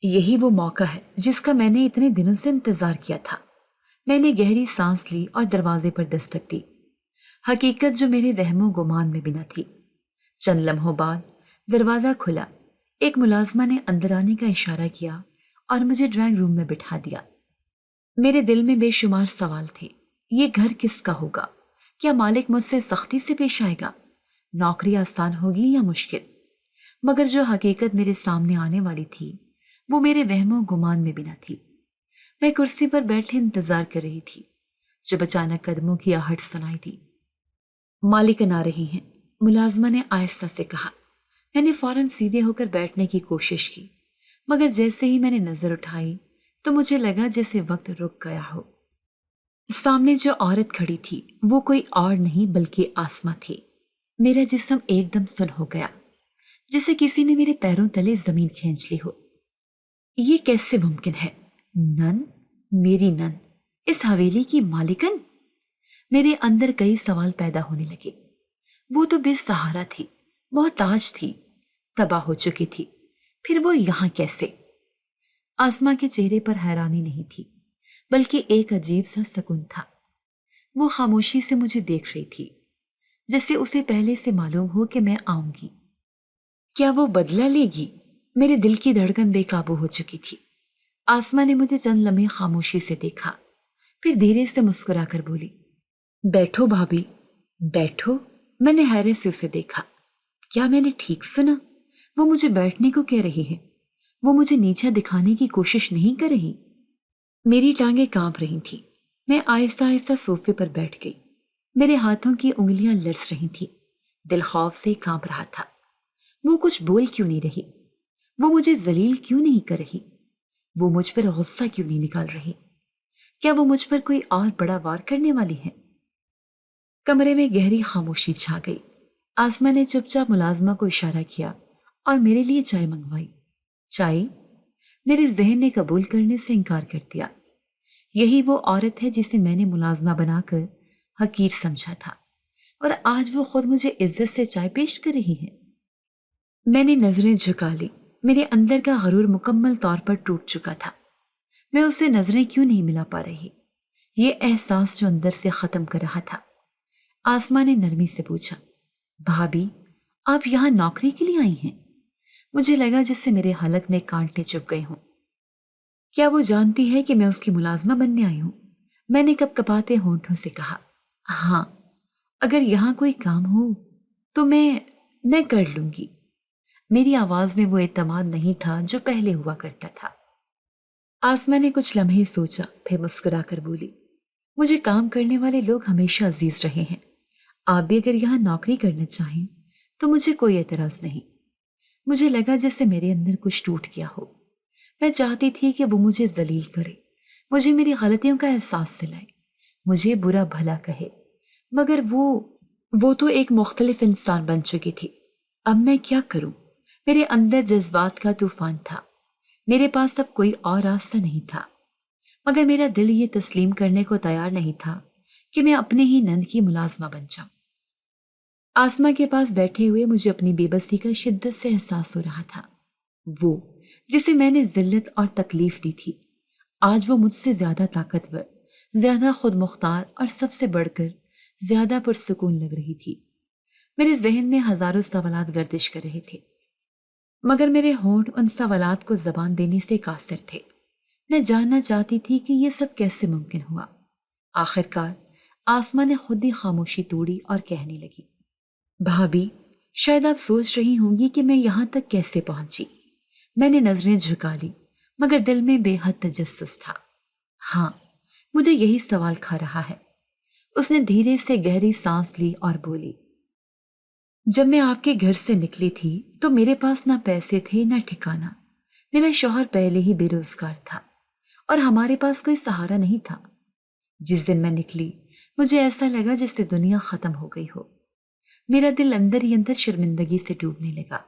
یہی وہ موقع ہے جس کا میں نے اتنے دنوں سے انتظار کیا تھا۔ میں نے گہری سانس لی اور دروازے پر دستک دی۔ حقیقت جو میرے وہم و گمان میں بھی نہ تھی۔ چند لمحوں بعد دروازہ کھلا، ایک ملازمہ نے اندر آنے کا اشارہ کیا اور مجھے ڈرائنگ روم میں بٹھا دیا۔ میرے دل میں بے شمار سوال تھے۔ یہ گھر کس کا ہوگا؟ کیا مالک مجھ سے سختی سے پیش آئے گا؟ نوکری آسان ہوگی یا مشکل؟ مگر جو حقیقت میرے سامنے آنے والی تھی وہ میرے وہم و گمان میں بھی نہ تھی۔ میں کرسی پر بیٹھے انتظار کر رہی تھی جب اچانک قدموں کی آہٹ سنائی دی۔ مالکن آ رہی ہیں، ملازمہ نے آہستہ سے کہا۔ میں نے فوراً سیدھے ہو کر بیٹھنے کی کوشش کی، مگر جیسے ہی میں نے نظر اٹھائی تو مجھے لگا جیسے وقت رک گیا ہو۔ سامنے جو عورت کھڑی تھی وہ کوئی اور نہیں بلکہ آسماں تھی۔ میرا جسم ایک دم سن ہو گیا، جیسے کسی نے میرے پیروں تلے زمین کھینچ لی ہو۔ یہ کیسے ممکن ہے؟ نن، میری نن، اس حویلی کی مالکن؟ میرے اندر کئی سوال پیدا ہونے لگے۔ وہ تو بے سہارا تھی، محتاج تھی، تباہ ہو چکی تھی، پھر وہ یہاں کیسے؟ آسماں کے چہرے پر حیرانی نہیں تھی بلکہ ایک عجیب سا سکون تھا۔ وہ خاموشی سے مجھے دیکھ رہی تھی، جیسے اسے پہلے سے معلوم ہو کہ میں آؤں گی۔ کیا وہ بدلہ لے گی؟ میرے دل کی دھڑکن بے قابو ہو چکی تھی۔ آسماں نے مجھے چند لمحے خاموشی سے دیکھا، پھر دھیرے سے مسکرا کر بولی، بیٹھو بھابھی، بیٹھو۔ میں نے حیرت سے اسے دیکھا۔ کیا میں نے ٹھیک سنا؟ وہ مجھے بیٹھنے کو کہہ رہی ہے؟ وہ مجھے نیچا دکھانے کی کوشش نہیں کر رہی؟ میری ٹانگیں کانپ رہی تھیں۔ میں آہستہ آہستہ صوفے پر بیٹھ گئی۔ میرے ہاتھوں کی انگلیاں لرز رہی تھیں، دل خوف سے کانپ رہا تھا۔ وہ کچھ بول کیوں نہیں رہی؟ وہ مجھے ذلیل کیوں نہیں کر رہی؟ وہ مجھ پر غصہ کیوں نہیں نکال رہی؟ کیا وہ مجھ پر کوئی اور بڑا وار کرنے والی ہے؟ کمرے میں گہری خاموشی چھا گئی۔ آسماں نے چپ چاپ ملازمہ کو اشارہ کیا اور میرے لیے چائے منگوائی۔ چائے؟ میرے ذہن نے قبول کرنے سے انکار کر دیا۔ یہی وہ عورت ہے جسے میں نے ملازمہ بنا کر حقیر سمجھا تھا، اور آج وہ خود مجھے عزت سے چائے پیش کر رہی ہے۔ میں نے نظریں جھکا لی۔ میرے اندر کا غرور مکمل طور پر ٹوٹ چکا تھا۔ میں اسے نظریں کیوں نہیں ملا پا رہی؟ یہ احساس جو اندر سے ختم کر رہا تھا۔ آسماں نے نرمی سے پوچھا، بھابھی، آپ یہاں نوکری کے لیے آئی ہیں؟ مجھے لگا جس سے میرے حلق میں کانٹے چپ گئے ہوں۔ کیا وہ جانتی ہے کہ میں اس کی ملازمہ بننے آئی ہوں؟ میں نے کپ کپاتے ہونٹوں سے کہا، ہاں، اگر یہاں کوئی کام ہو تو میں کر لوں گی۔ میری آواز میں وہ اعتماد نہیں تھا جو پہلے ہوا کرتا تھا۔ آسماں نے کچھ لمحے سوچا، پھر مسکرا کر بولی، مجھے کام کرنے والے لوگ ہمیشہ عزیز رہے ہیں۔ آپ بھی اگر یہاں نوکری کرنا چاہیں تو مجھے کوئی اعتراض نہیں۔ مجھے لگا جیسے میرے اندر کچھ ٹوٹ گیا ہو۔ میں چاہتی تھی کہ وہ مجھے ذلیل کرے، مجھے میری غلطیوں کا احساس دلائے، مجھے برا بھلا کہے، مگر وہ تو ایک مختلف انسان بن چکی تھی۔ اب میں کیا کروں؟ میرے اندر جذبات کا طوفان تھا۔ میرے پاس اب کوئی اور راستہ نہیں تھا، مگر میرا دل یہ تسلیم کرنے کو تیار نہیں تھا کہ میں اپنے ہی نند کی ملازمہ بن جاؤں۔ آسماں کے پاس بیٹھے ہوئے مجھے اپنی بے بسی کا شدت سے احساس ہو رہا تھا۔ وہ جسے میں نے ذلت اور تکلیف دی تھی، آج وہ مجھ سے زیادہ طاقتور، زیادہ خود مختار اور سب سے بڑھ کر زیادہ پرسکون لگ رہی تھی۔ میرے ذہن میں ہزاروں سوالات گردش کر رہے تھے، مگر میرے ہونٹ ان سوالات کو زبان دینے سے قاصر تھے۔ میں جاننا چاہتی تھی کہ یہ سب کیسے ممکن ہوا۔ آخرکار آسماں نے خود ہی خاموشی توڑی اور کہنے لگی، بھابھی، شاید آپ سوچ رہی ہوں گی کہ میں یہاں تک کیسے پہنچی۔ میں نے نظریں جھکا لی مگر دل میں بے حد تجسس تھا۔ ہاں، مجھے یہی سوال کھا رہا ہے۔ اس نے دھیرے سے گہری سانس لی اور بولی، جب میں آپ کے گھر سے نکلی تھی تو میرے پاس نہ پیسے تھے نہ ٹھکانہ۔ میرا شوہر پہلے ہی بے روزگار تھا اور ہمارے پاس کوئی سہارا نہیں تھا۔ جس دن میں نکلی مجھے ایسا لگا جس سے دنیا ختم ہو گئی ہو۔ میرا دل اندر ہی اندر شرمندگی سے ڈوبنے لگا۔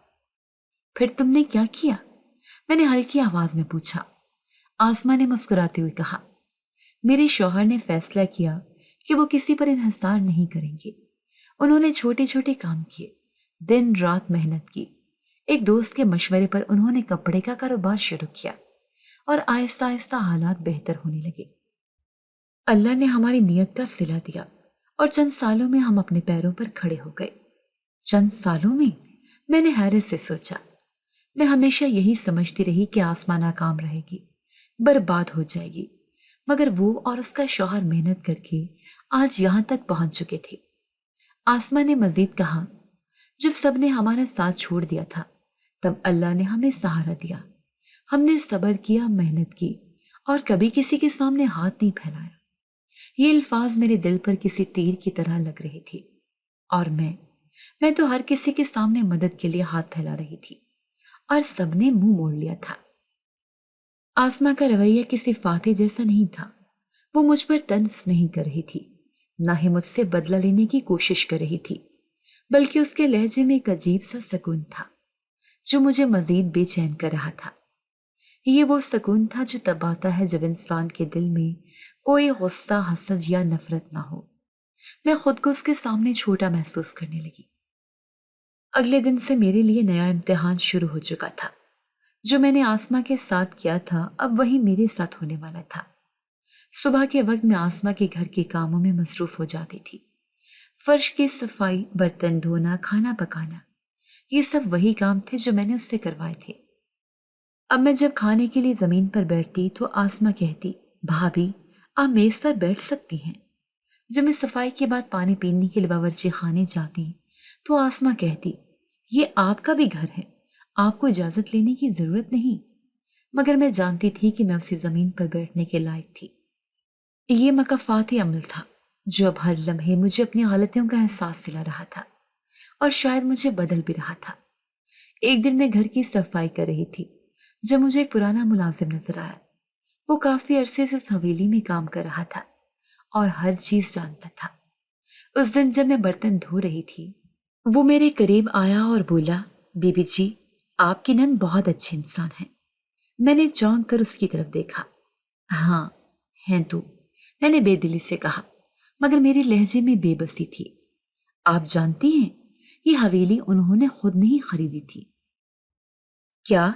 پھر تم نے کیا کیا؟ میں نے ہلکی آواز میں پوچھا۔ آسما نے مسکراتے ہوئے کہا، میرے شوہر نے فیصلہ کیا کہ وہ کسی پر انحصار نہیں کریں گے۔ انہوں نے چھوٹے چھوٹے کام کیے، دن رات محنت کی۔ ایک دوست کے مشورے پر انہوں نے کپڑے کا کاروبار شروع کیا اور آہستہ آہستہ حالات بہتر ہونے لگے۔ اللہ نے ہماری نیت کا صلہ دیا اور چند سالوں میں ہم اپنے پیروں پر کھڑے ہو گئے۔ چند سالوں میں نے حیرت سے سوچا۔ میں ہمیشہ یہی سمجھتی رہی کہ آسما ناکام رہے گی، برباد ہو جائے گی، مگر وہ اور اس کا شوہر محنت کر کے آج یہاں تک پہنچ چکے تھے۔ آسما نے مزید کہا، جب سب نے ہمارا ساتھ چھوڑ دیا تھا تب اللہ نے ہمیں سہارا دیا۔ ہم نے صبر کیا، محنت کی اور کبھی کسی کے سامنے ہاتھ نہیں پھیلایا۔ یہ الفاظ میرے دل پر کسی تیر کی طرح لگ رہے تھے اور میں تو ہر کسی کے سامنے مدد کے لیے ہاتھ پھیلا رہی تھی اور سب نے منہ موڑ لیا تھا۔ آسما کا رویہ کسی فاتح جیسا نہیں تھا۔ وہ مجھ پر طنز نہیں کر رہی تھی، نہ ہی مجھ سے بدلہ لینے کی کوشش کر رہی تھی، بلکہ اس کے لہجے میں ایک عجیب سا سکون تھا جو مجھے مزید بے چین کر رہا تھا۔ یہ وہ سکون تھا جو تب آتا ہے جب انسان کے دل میں کوئی غصہ، حسد یا نفرت نہ ہو۔ میں خود کو اس کے سامنے چھوٹا محسوس کرنے لگی۔ اگلے دن سے میرے لیے نیا امتحان شروع ہو چکا تھا۔ جو میں نے آسما کے ساتھ کیا تھا اب وہی میرے ساتھ ہونے والا تھا۔ صبح کے وقت میں آسما کے گھر کے کاموں میں مصروف ہو جاتی تھی۔ فرش کی صفائی، برتن دھونا، کھانا پکانا، یہ سب وہی کام تھے جو میں نے اس سے کروائے تھے۔ اب میں جب کھانے کے لیے زمین پر بیٹھتی تو آسما کہتی، بھابھی آپ میز پر بیٹھ سکتی ہیں۔ جب میں صفائی کے بعد پانی پینے کے لیے باورچی خانے جاتی تو آسما کہتی، یہ آپ کا بھی گھر ہے، آپ کو اجازت لینے کی ضرورت نہیں۔ مگر میں جانتی تھی کہ میں اسی زمین پر بیٹھنے کے لائق تھی۔ یہ مکافاتی عمل تھا جو اب ہر لمحے مجھے اپنی غلطیوں کا احساس دلا رہا تھا اور شاید مجھے بدل بھی رہا تھا۔ ایک دن میں گھر کی صفائی کر رہی تھی جب مجھے ایک پرانا ملازم نظر آیا۔ وہ کافی عرصے سے اس حویلی میں کام کر رہا تھا اور ہر چیز جانتا تھا۔ اس دن جب میں برتن دھو رہی تھی وہ میرے قریب آیا اور بولا، بی بی جی آپ کی نند بہت اچھے انسان ہیں۔ میں نے چونک کر اس کی طرف دیکھا۔ ہاں ہیں تو، میں نے بے دلی سے کہا، مگر میرے لہجے میں بے بسی تھی۔ آپ جانتی ہیں یہ حویلی انہوں نے خود نہیں خریدی تھی۔ کیا؟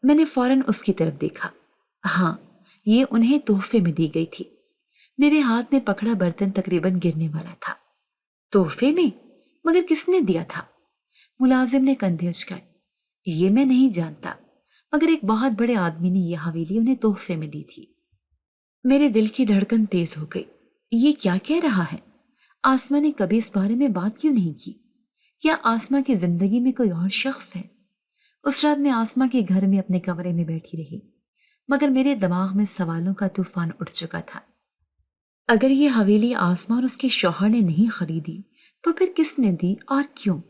میں نے فوراً اس کی طرف دیکھا۔ ہاں، یہ انہیں تحفے میں دی گئی تھی۔ میرے ہاتھ میں پکڑا برتن تقریباً گرنے والا تھا۔ تحفے میں؟ مگر کس نے دیا تھا؟ ملازم نے کندھے اچکائے۔ یہ میں نہیں جانتا، مگر ایک بہت بڑے آدمی نے یہ حویلی انہیں تحفے میں دی تھی۔ میرے دل کی دھڑکن تیز ہو گئی۔ یہ کیا کہہ رہا ہے؟ آسما نے کبھی اس بارے میں بات کیوں نہیں کی؟ کیا آسما کی زندگی میں کوئی اور شخص ہے؟ اس رات میں آسما کے گھر میں اپنے کمرے میں بیٹھی رہی، مگر میرے دماغ میں سوالوں کا طوفان اٹھ چکا تھا۔ اگر یہ حویلی آسما اور اس کے شوہر نے نہیں خریدی تو پھر کس نے دی اور کیوں؟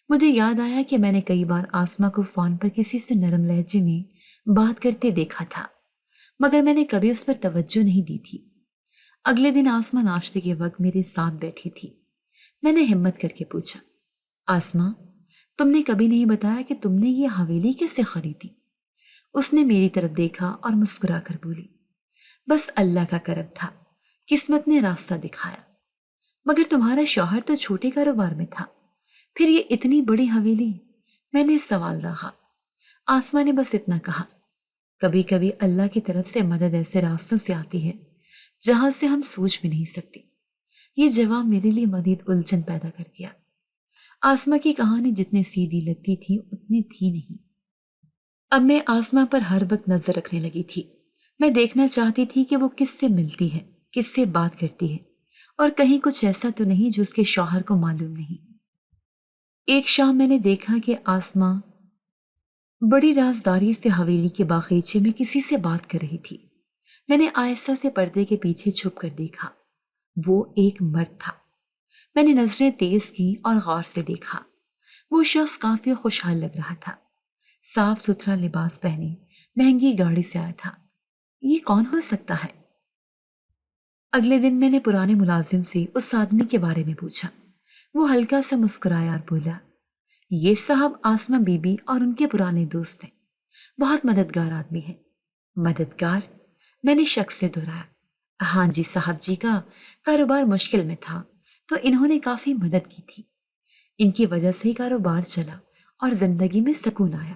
مجھے یاد آیا کہ میں نے کئی بار آسما کو فون پر کسی سے نرم لہجے میں بات کرتے دیکھا تھا، مگر میں نے کبھی اس پر توجہ نہیں دی تھی۔ اگلے دن آسما ناشتے کے وقت میرے ساتھ بیٹھی تھی۔ میں نے ہمت کر کے پوچھا، آسما تم نے کبھی نہیں بتایا کہ تم نے یہ حویلی کیسے خریدی؟ اس نے میری طرف دیکھا اور مسکرا کر بولی، بس اللہ کا کرم تھا، قسمت نے راستہ دکھایا۔ مگر تمہارا شوہر تو چھوٹے کاروبار میں تھا، پھر یہ اتنی بڑی حویلی؟ میں نے سوال داغا۔ آسما نے بس اتنا کہا، کبھی کبھی اللہ کی طرف سے مدد ایسے راستوں سے آتی ہے جہاں سے ہم سوچ بھی نہیں سکتے۔ یہ جواب میرے لیے مزید الجھن پیدا کر گیا۔ آسما کی کہانی جتنی سیدھی لگتی تھی اتنی تھی نہیں۔ اب میں آسما پر ہر وقت نظر رکھنے لگی تھی۔ میں دیکھنا چاہتی تھی کہ وہ کس سے ملتی ہے، کس سے بات کرتی ہے، اور کہیں کچھ ایسا تو نہیں جو اس کے شوہر کو معلوم نہیں۔ ایک شام میں نے دیکھا کہ آسماں بڑی رازداری سے حویلی کے باغیچے میں کسی سے بات کر رہی تھی۔ میں نے آہستہ سے پردے کے پیچھے چھپ کر دیکھا۔ وہ ایک مرد تھا۔ میں نے نظریں تیز کی اور غور سے دیکھا۔ وہ شخص کافی خوشحال لگ رہا تھا۔ صاف ستھرا لباس پہنے مہنگی گاڑی سے آیا تھا۔ یہ کون ہو سکتا ہے؟ اگلے دن میں نے پرانے ملازم سے اس آدمی کے بارے میں پوچھا۔ وہ ہلکا سا مسکرایا اور بولا، یہ صاحب آسمہ بی بی اور ان کے پرانے دوست ہیں، بہت مددگار آدمی ہیں۔ مددگار؟ میں نے شک سے دہرایا۔ ہاں جی، صاحب جی کا کاروبار مشکل میں تھا تو انہوں نے کافی مدد کی تھی۔ ان کی وجہ سے ہی کاروبار چلا اور زندگی میں سکون آیا۔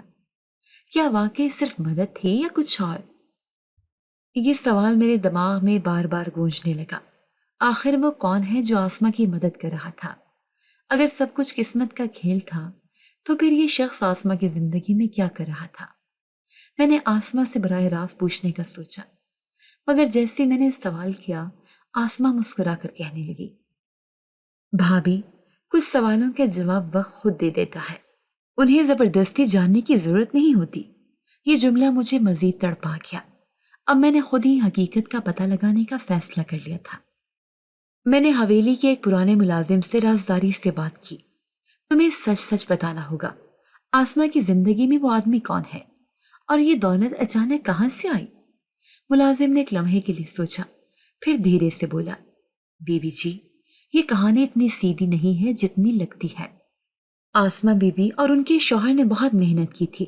کیا واقعی صرف مدد تھی یا کچھ اور؟ یہ سوال میرے دماغ میں بار بار گونجنے لگا۔ آخر وہ کون ہے جو آسمہ کی مدد کر رہا تھا؟ اگر سب کچھ قسمت کا کھیل تھا تو پھر یہ شخص آسمہ کی زندگی میں کیا کر رہا تھا؟ میں نے آسمہ سے براہ راست پوچھنے کا سوچا، مگر جیسے میں نے سوال کیا، آسمہ مسکرا کر کہنے لگی، بھابھی، کچھ سوالوں کے جواب وقت خود دے دیتا ہے، انہیں زبردستی جاننے کی ضرورت نہیں ہوتی۔ یہ جملہ مجھے مزید تڑپا گیا۔ اب میں نے خود ہی حقیقت کا پتہ لگانے کا فیصلہ کر لیا تھا۔ میں نے حویلی کے ایک پرانے ملازم سے رازداری سے بات کی۔ تمہیں سچ سچ بتانا ہوگا، آسمہ کی زندگی میں وہ آدمی کون ہے اور یہ دولت اچانک کہاں سے آئی؟ ملازم نے ایک لمحے کے لیے سوچا، پھر دھیرے سے بولا، بی بی جی، یہ کہانی اتنی سیدھی نہیں ہے جتنی لگتی ہے۔ آسمہ بی بی اور ان کے شوہر نے بہت محنت کی تھی،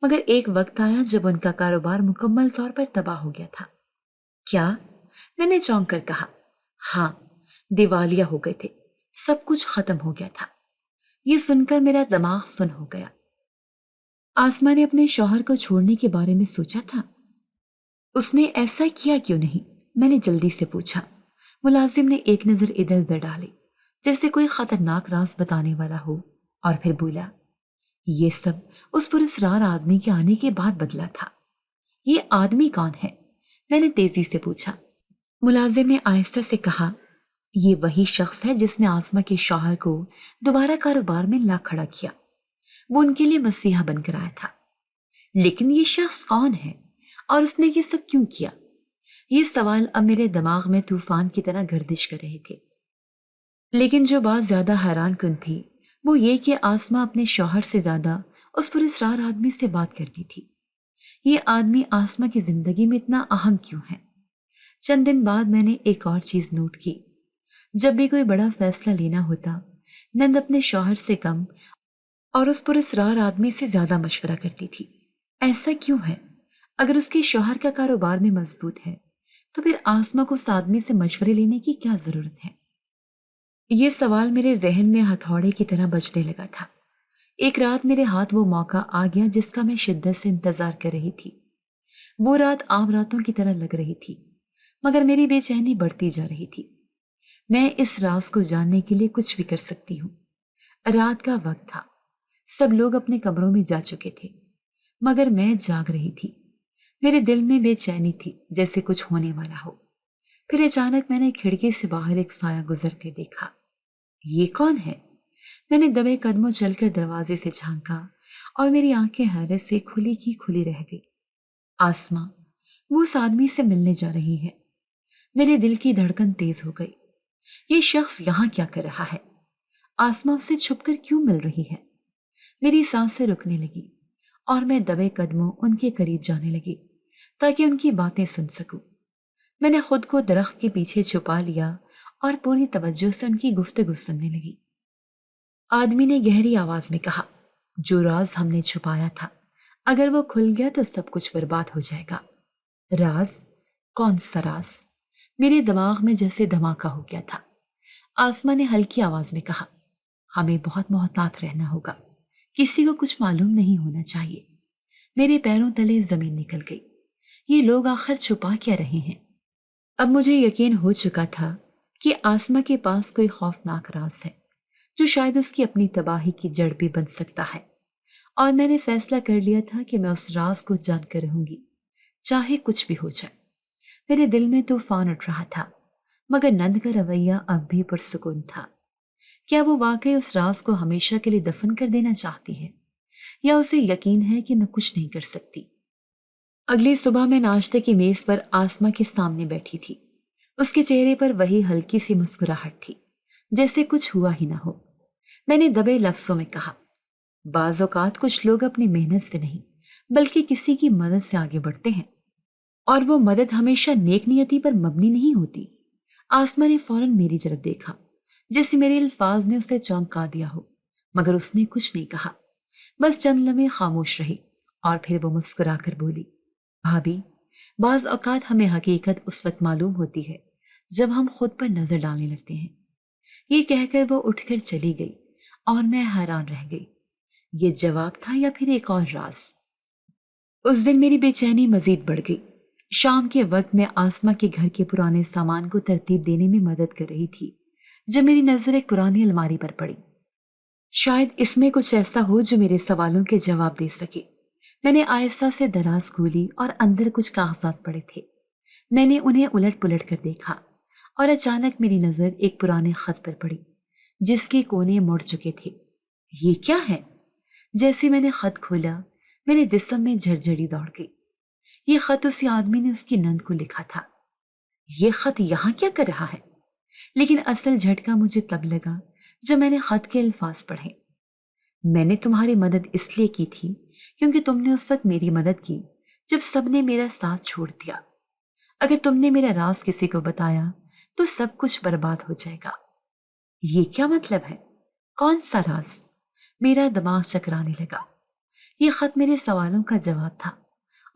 مگر ایک وقت آیا جب ان کا کاروبار مکمل طور پر تباہ ہو گیا تھا۔ کیا؟ میں نے چونک کر کہا، ہاں، دیوالیہ ہو گئے تھے، سب کچھ ختم ہو گیا تھا۔ یہ سن کر میرا دماغ سن ہو گیا۔ آسمہ نے اپنے شوہر کو چھوڑنے کے بارے میں سوچا تھا؟ اس نے ایسا کیا کیوں نہیں؟ میں نے جلدی سے پوچھا۔ ملازم نے ایک نظر ادھر ادھر ڈالی، جیسے کوئی خطرناک راز بتانے والا ہو، اور پھر بولا، یہ سب اس پراسرار آدمی کے آنے کے بعد بدلا تھا۔ یہ آدمی کون ہے؟ میں نے تیزی سے پوچھا۔ ملازم نے آہستہ سے کہا، یہ وہی شخص ہے جس نے آسمہ کے شوہر کو دوبارہ کاروبار میں لا کھڑا کیا۔ وہ ان کے لیے مسیحا بن کر آیا تھا۔ لیکن یہ شخص کون ہے اور اس نے یہ سب کیوں کیا؟ یہ سوال اب میرے دماغ میں طوفان کی طرح گردش کر رہے تھے۔ لیکن جو بات زیادہ حیران کن تھی وہ یہ کہ آسمہ اپنے شوہر سے زیادہ اس پراسرار آدمی سے بات کرتی تھی۔ یہ آدمی آسمہ کی زندگی میں اتنا اہم کیوں ہے؟ چند دن بعد میں نے ایک اور چیز نوٹ کی۔ جب بھی کوئی بڑا فیصلہ لینا ہوتا، نند اپنے شوہر سے کم اور اس پراسرار آدمی سے زیادہ مشورہ کرتی تھی۔ ایسا کیوں ہے؟ اگر اس کے شوہر کا کاروبار میں مضبوط ہے تو پھر آسمہ کو اس آدمی سے مشورے لینے کی کیا ضرورت ہے؟ یہ سوال میرے ذہن میں ہتھوڑے کی طرح بجنے لگا تھا۔ ایک رات میرے ہاتھ وہ موقع آ گیا جس کا میں شدت سے انتظار کر رہی تھی۔ وہ رات عام راتوں کی طرح لگ رہی تھی، مگر میری بے چینی بڑھتی جا رہی تھی۔ میں اس راز کو جاننے کے لیے کچھ بھی کر سکتی ہوں۔ رات کا وقت تھا، سب لوگ اپنے کمروں میں جا چکے تھے، مگر میں جاگ رہی تھی۔ میرے دل میں بے چینی تھی، جیسے کچھ ہونے والا ہو۔ پھر اچانک میں نے کھڑکی سے باہر ایک سایہ گزرتے دیکھا۔ یہ کون ہے؟ میں نے دبے قدموں چل کر دروازے سے جھانکا اور میری آنکھیں حیرت سے کھلی کی کھلی رہ گئی۔ آسمہ، وہ اس آدمی سے ملنے جا رہی ہے۔ میرے دل کی دھڑکن تیز ہو گئی۔ یہ شخص یہاں کیا کر رہا ہے؟ آسمہ اس سے چھپ کر کیوں مل رہی ہے؟ میری سانسیں رکنے لگی اور میں دبے قدموں ان کے قریب جانے لگی تاکہ ان کی باتیں سن سکوں۔ میں نے خود کو درخت کے پیچھے چھپا لیا اور پوری توجہ سے ان کی گفتگو سننے لگی۔ آدمی نے گہری آواز میں کہا، جو راز ہم نے چھپایا تھا، اگر وہ کھل گیا تو سب کچھ برباد ہو جائے گا۔ راز؟ کون سا راز؟ میرے دماغ میں جیسے دھماکہ ہو گیا تھا۔ آسمہ نے ہلکی آواز میں کہا، ہمیں بہت محتاط رہنا ہوگا، کسی کو کچھ معلوم نہیں ہونا چاہیے۔ میرے پیروں تلے زمین نکل گئی۔ یہ لوگ آخر چھپا کیا رہے ہیں؟ اب مجھے یقین ہو چکا تھا کہ آسمہ کے پاس کوئی خوفناک راز ہے جو شاید اس کی اپنی تباہی کی جڑ بھی بن سکتا ہے، اور میں نے فیصلہ کر لیا تھا کہ میں اس راز کو جان کر رہوں گی، چاہے کچھ بھی ہو جائے۔ میرے دل میں طوفان اٹھ رہا تھا، مگر نند کا رویہ اب بھی پرسکون تھا۔ کیا وہ واقعی اس راز کو ہمیشہ کے لیے دفن کر دینا چاہتی ہے یا اسے یقین ہے کہ میں کچھ نہیں کر سکتی؟ اگلی صبح میں ناشتے کی میز پر آسما کے سامنے بیٹھی تھی۔ اس کے چہرے پر وہی ہلکی سی مسکراہٹ تھی، جیسے کچھ ہوا ہی نہ ہو۔ میں نے دبے لفظوں میں کہا، بعض اوقات کچھ لوگ اپنی محنت سے نہیں بلکہ کسی کی مدد سے آگے بڑھتے ہیں، اور وہ مدد ہمیشہ نیک نیتی پر مبنی نہیں ہوتی۔ آسما نے فوراً میری طرف دیکھا، جیسے میرے الفاظ نے اسے چونکا دیا ہو، مگر اس نے کچھ نہیں کہا، بس چند لمحے خاموش رہی، اور پھر وہ مسکرا کر بولی، بھابی، بعض اوقات ہمیں حقیقت اس وقت معلوم ہوتی ہے جب ہم خود پر نظر ڈالنے لگتے ہیں۔ یہ کہہ کر وہ اٹھ کر چلی گئی، اور میں حیران رہ گئی۔ یہ جواب تھا یا پھر ایک اور راز؟ اس دن میری بے چینی مزید بڑھ گئی۔ شام کے وقت میں آسما کے گھر کے پرانے سامان کو ترتیب دینے میں مدد کر رہی تھی جب میری نظر ایک پرانی الماری پر پڑی۔ شاید اس میں کچھ ایسا ہو جو میرے سوالوں کے جواب دے سکے۔ میں نے آہستہ سے دراز کھولی اور اندر کچھ کاغذات پڑے تھے۔ میں نے انہیں الٹ پلٹ کر دیکھا، اور اچانک میری نظر ایک پرانے خط پر پڑی جس کے کونے مڑ چکے تھے۔ یہ کیا ہے؟ جیسے میں نے خط کھولا، میرے جسم میں جھڑجھڑی دوڑ گئی۔ یہ خط اسی آدمی نے اس کی نند کو لکھا تھا۔ یہ خط یہاں کیا کر رہا ہے؟ لیکن اصل جھٹکا مجھے تب لگا جب میں نے خط کے الفاظ پڑھے، میں نے تمہاری مدد اس لیے کی تھی کیونکہ تم نے اس وقت میری مدد کی جب سب نے میرا ساتھ چھوڑ دیا۔ اگر تم نے میرا راز کسی کو بتایا تو سب کچھ برباد ہو جائے گا۔ یہ کیا مطلب ہے؟ کون سا راز؟ میرا دماغ چکرانے لگا۔ یہ خط میرے سوالوں کا جواب تھا،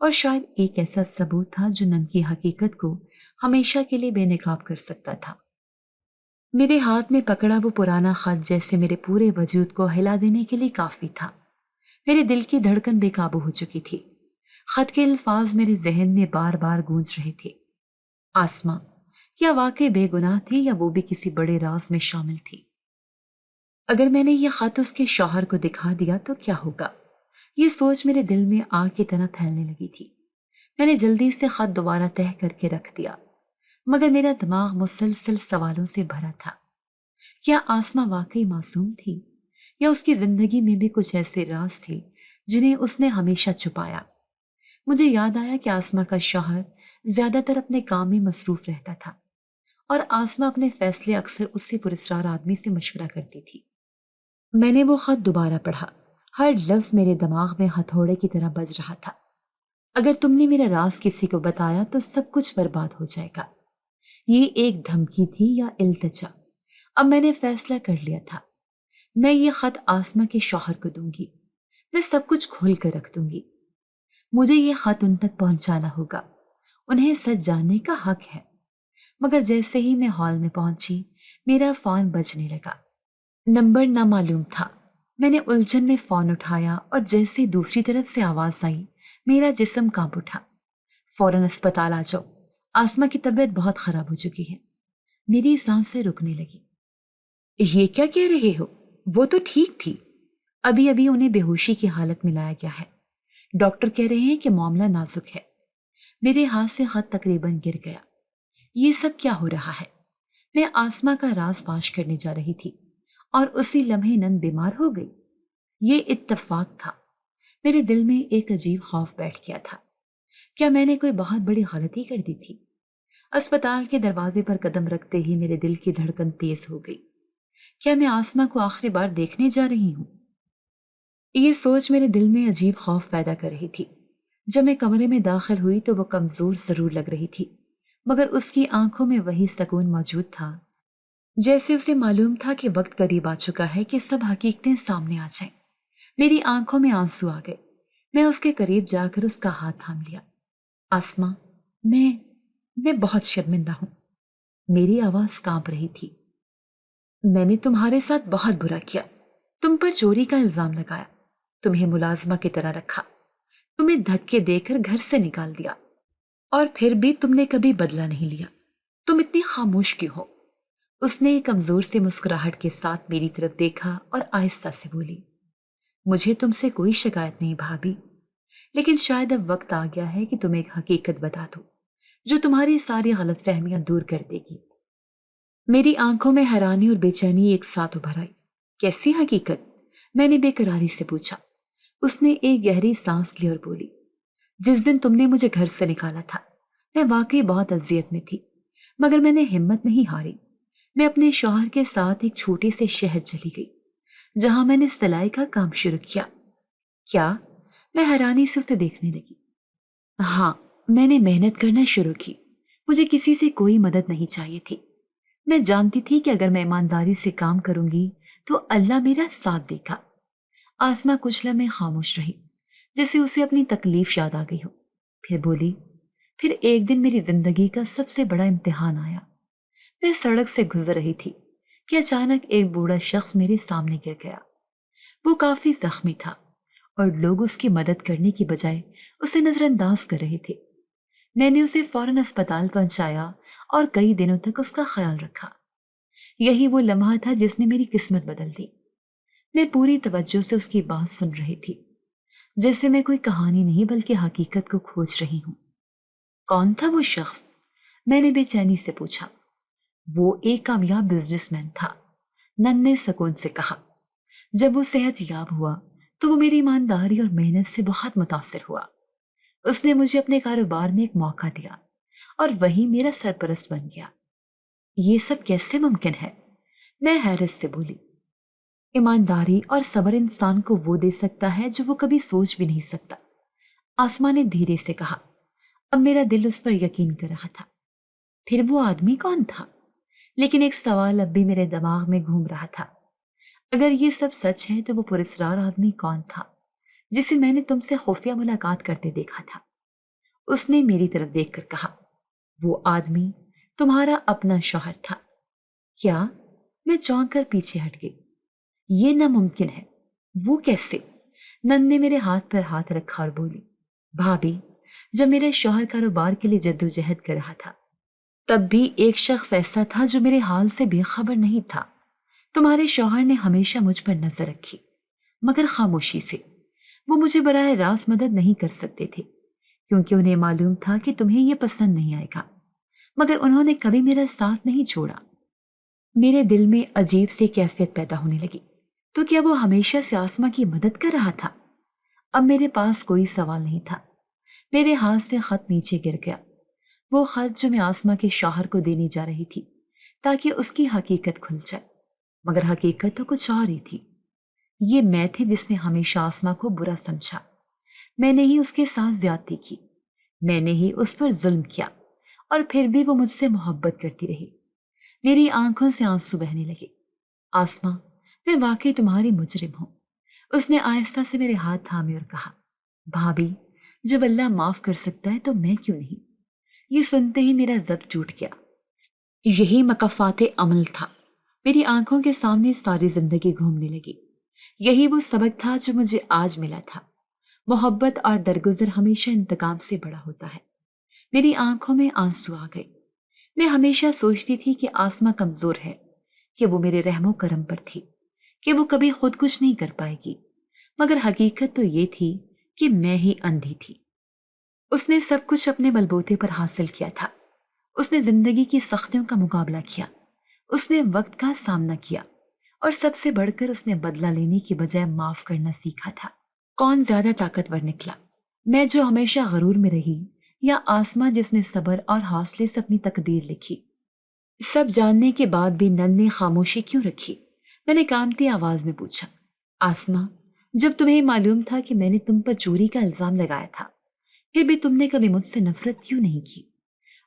اور شاید ایک ایسا ثبوت تھا جو نند کی حقیقت کو ہمیشہ کے لیے بے نقاب کر سکتا تھا۔ میرے ہاتھ میں پکڑا وہ پرانا خط جیسے میرے پورے وجود کو ہلا دینے کے لیے کافی تھا۔ میرے دل کی دھڑکن بے قابو ہو چکی تھی۔ خط کے الفاظ میرے ذہن میں بار بار گونج رہے تھے، آسما کیا واقعی بے گناہ تھی یا وہ بھی کسی بڑے راز میں شامل تھی؟ اگر میں نے یہ خط اس کے شوہر کو دکھا دیا تو کیا ہوگا؟ یہ سوچ میرے دل میں آگ کی طرح پھیلنے لگی تھی۔ میں نے جلدی سے خط دوبارہ تہہ کر کے رکھ دیا، مگر میرا دماغ مسلسل سوالوں سے بھرا تھا۔ کیا آسما واقعی معصوم تھی یا اس کی زندگی میں بھی کچھ ایسے راز تھے جنہیں اس نے ہمیشہ چھپایا؟ مجھے یاد آیا کہ آسما کا شوہر زیادہ تر اپنے کام میں مصروف رہتا تھا، اور آسما اپنے فیصلے اکثر اس سے پراسرار آدمی سے مشورہ کرتی تھی۔ میں نے وہ خط دوبارہ پڑھا، ہر لفظ میرے دماغ میں ہتھوڑے کی طرح بج رہا تھا۔ اگر تم نے میرا راز کسی کو بتایا تو سب کچھ برباد ہو جائے گا۔ یہ ایک دھمکی تھی یا التجا؟ اب میں نے فیصلہ کر لیا تھا۔ میں یہ خط آسما کے شوہر کو دوں گی، میں سب کچھ کھول کر رکھ دوں گی۔ مجھے یہ خط ان تک پہنچانا ہوگا، انہیں سچ جاننے کا حق ہے۔ مگر جیسے ہی میں ہال میں پہنچی، میرا فون بجنے لگا۔ نمبر نامعلوم تھا۔ میں نے الجھن میں فون اٹھایا، اور جیسے دوسری طرف سے آواز آئی، میرا جسم کانپ اٹھا۔ فوراً اسپتال آ جاؤ، آسما کی طبیعت بہت خراب ہو چکی ہے۔ میری سانسیں رکنے لگی۔ یہ کیا کہہ رہے ہو؟ وہ تو ٹھیک تھی، ابھی انہیں بے ہوشی کی حالت میں لایا گیا ہے۔ ڈاکٹر کہہ رہے ہیں کہ معاملہ نازک ہے۔ میرے ہاتھ سے خط تقریباً گر گیا۔ یہ سب کیا ہو رہا ہے؟ میں آسما کا راز فاش کرنے جا رہی تھی، اور اسی لمحے نند بیمار ہو گئی۔ یہ اتفاق تھا۔ میرے دل میں ایک عجیب خوف بیٹھ گیا تھا۔ کیا میں نے کوئی بہت بڑی غلطی کر دی تھی؟ اسپتال کے دروازے پر قدم رکھتے ہی میرے دل کی دھڑکن تیز ہو گئی۔ کیا میں آسما کو آخری بار دیکھنے جا رہی ہوں؟ یہ سوچ میرے دل میں عجیب خوف پیدا کر رہی تھی۔ جب میں کمرے میں داخل ہوئی تو وہ کمزور ضرور لگ رہی تھی، مگر اس کی آنکھوں میں وہی سکون موجود تھا، جیسے اسے معلوم تھا کہ وقت قریب آ چکا ہے کہ سب حقیقتیں سامنے آ جائیں۔ میری آنکھوں میں آنسو آ گئے۔ میں اس کے قریب جا کر اس کا ہاتھ تھام لیا۔ آسما، میں بہت شرمندہ ہوں۔ میری آواز کانپ رہی تھی۔ میں نے تمہارے ساتھ بہت برا کیا، تم پر چوری کا الزام لگایا، تمہیں ملازمہ کی طرح رکھا، تمہیں دھکے دے کر گھر سے نکال دیا، اور پھر بھی تم نے کبھی بدلہ نہیں لیا۔ تم اتنی خاموش کیوں ہو؟ اس نے ایک کمزور سے مسکراہٹ کے ساتھ میری طرف دیکھا اور آہستہ سے بولی، مجھے تم سے کوئی شکایت نہیں بھابی، لیکن شاید اب وقت آ گیا ہے کہ تم ایک حقیقت بتا دو جو تمہاری ساری غلط فہمیاں دور کر دے گی۔ میری آنکھوں میں حیرانی اور بے چینی ایک ساتھ ابھر آئی۔ کیسی حقیقت؟ میں نے بے قراری سے پوچھا۔ اس نے ایک گہری سانس لی اور بولی، جس دن تم نے مجھے گھر سے نکالا تھا میں واقعی بہت اذیت میں تھی، مگر میں نے ہمت نہیں ہاری۔ میں اپنے شوہر کے ساتھ ایک چھوٹے سے شہر چلی گئی جہاں میں نے سلائی کا کام شروع کیا۔ کیا؟ میں حیرانی سے اسے دیکھنے لگی۔ ہاں، میں نے محنت کرنا شروع کی۔ مجھے کسی سے کوئی مدد نہیں چاہیے تھی۔ میں جانتی تھی کہ اگر میں ایمانداری سے کام کروں گی تو اللہ میرا ساتھ دے گا۔ آسما کچھ لمحے خاموش رہی، جیسے اسے اپنی تکلیف یاد آ گئی ہو۔ پھر بولی، پھر ایک دن میری زندگی کا سب سے بڑا امتحان آیا۔ میں سڑک سے گزر رہی تھی کہ اچانک ایک بوڑھا شخص میرے سامنے گر گیا۔ وہ کافی زخمی تھا اور لوگ اس کی مدد کرنے کی بجائے اسے نظر انداز کر رہے تھے۔ میں نے اسے فوراً اسپتال پہنچایا اور کئی دنوں تک اس کا خیال رکھا۔ یہی وہ لمحہ تھا جس نے میری قسمت بدل دی۔ میں پوری توجہ سے اس کی بات سن رہی تھی، جیسے میں کوئی کہانی نہیں بلکہ حقیقت کو کھوج رہی ہوں۔ کون تھا وہ شخص؟ میں نے بے چینی سے پوچھا۔ وہ ایک کامیاب بزنس مین تھا، نن نے سکون سے کہا۔ جب وہ صحت یاب ہوا تو وہ میری ایمانداری اور محنت سے بہت متاثر ہوا۔ اس نے مجھے اپنے کاروبار میں ایک موقع دیا اور وہی میرا سرپرست بن گیا۔ یہ سب کیسے ممکن ہے؟ میں حیرت سے بولی۔ ایمانداری اور صبر انسان کو وہ دے سکتا ہے جو وہ کبھی سوچ بھی نہیں سکتا، آسما نے دھیرے سے کہا۔ اب میرا دل اس پر یقین کر رہا تھا۔ پھر وہ آدمی کون تھا؟ لیکن ایک سوال اب بھی میرے دماغ میں گھوم رہا تھا۔ اگر یہ سب سچ ہے تو وہ پراسرار آدمی کون تھا جسے میں نے تم سے خفیہ ملاقات کرتے دیکھا تھا؟ اس نے میری طرف دیکھ کر کہا، وہ آدمی تمہارا اپنا شوہر تھا۔ کیا؟ میں چونک کر پیچھے ہٹ گئی۔ یہ ناممکن ہے۔ وہ کیسے؟ نن نے میرے ہاتھ پر ہاتھ رکھا اور بولی، بھابھی، جب میرا شوہر کاروبار کے لیے جدوجہد کر رہا تھا تب بھی ایک شخص ایسا تھا جو میرے حال سے بے خبر نہیں تھا۔ تمہارے شوہر نے ہمیشہ مجھ پر نظر رکھی، مگر خاموشی سے۔ وہ مجھے براہ راست مدد نہیں کر سکتے تھے کیونکہ انہیں معلوم تھا کہ تمہیں یہ پسند نہیں آئے گا، مگر انہوں نے کبھی میرا ساتھ نہیں چھوڑا۔ میرے دل میں عجیب سی کیفیت پیدا ہونے لگی۔ تو کیا وہ ہمیشہ سے آسما کی مدد کر رہا تھا؟ اب میرے پاس کوئی سوال نہیں تھا۔ میرے ہاتھ سے خط نیچے گر گیا، وہ خط جو میں آسما کے شوہر کو دینی جا رہی تھی تاکہ اس کی حقیقت کھل جائے، مگر حقیقت تو کچھ اور ہی تھی۔ یہ میں تھی جس نے ہمیشہ آسما کو برا سمجھا۔ میں نے ہی اس کے ساتھ زیادتی کی، میں نے ہی اس پر ظلم کیا، اور پھر بھی وہ مجھ سے محبت کرتی رہی۔ میری آنکھوں سے آنسو بہنے لگے۔ آسما، میں واقعی تمہاری مجرم ہوں۔ اس نے آہستہ سے میرے ہاتھ تھامے اور کہا، بھابھی، جب اللہ معاف کر سکتا ہے تو میں کیوں نہیں؟ یہ سنتے ہی میرا ضبط ٹوٹ گیا۔ یہی مکافات عمل تھا۔ میری آنکھوں کے سامنے ساری زندگی گھومنے لگی۔ یہی وہ سبق تھا جو مجھے آج ملا تھا۔ محبت اور درگزر ہمیشہ انتقام سے بڑا ہوتا ہے۔ میری آنکھوں میں آنسو آ گئے۔ میں ہمیشہ سوچتی تھی کہ آسما کمزور ہے، کہ وہ میرے رحم و کرم پر تھی، کہ وہ کبھی خود کچھ نہیں کر پائے گی، مگر حقیقت تو یہ تھی کہ میں ہی اندھی تھی۔ اس نے سب کچھ اپنے بلبوتے پر حاصل کیا تھا۔ اس نے زندگی کی سختیوں کا مقابلہ کیا، اس نے وقت کا سامنا کیا، اور سب سے بڑھ کر اس نے بدلہ لینے کی بجائے معاف کرنا سیکھا تھا۔ کون زیادہ طاقتور نکلا، میں جو ہمیشہ غرور میں رہی، یا آسما جس نے صبر اور حوصلے سے اپنی تقدیر لکھی؟ سب جاننے کے بعد بھی نن نے خاموشی کیوں رکھی؟ میں نے کانپتی آواز میں پوچھا، آسما، جب تمہیں معلوم تھا کہ میں نے تم پر چوری کا الزام لگایا تھا، پھر بھی تم نے کبھی مجھ سے نفرت کیوں نہیں کی؟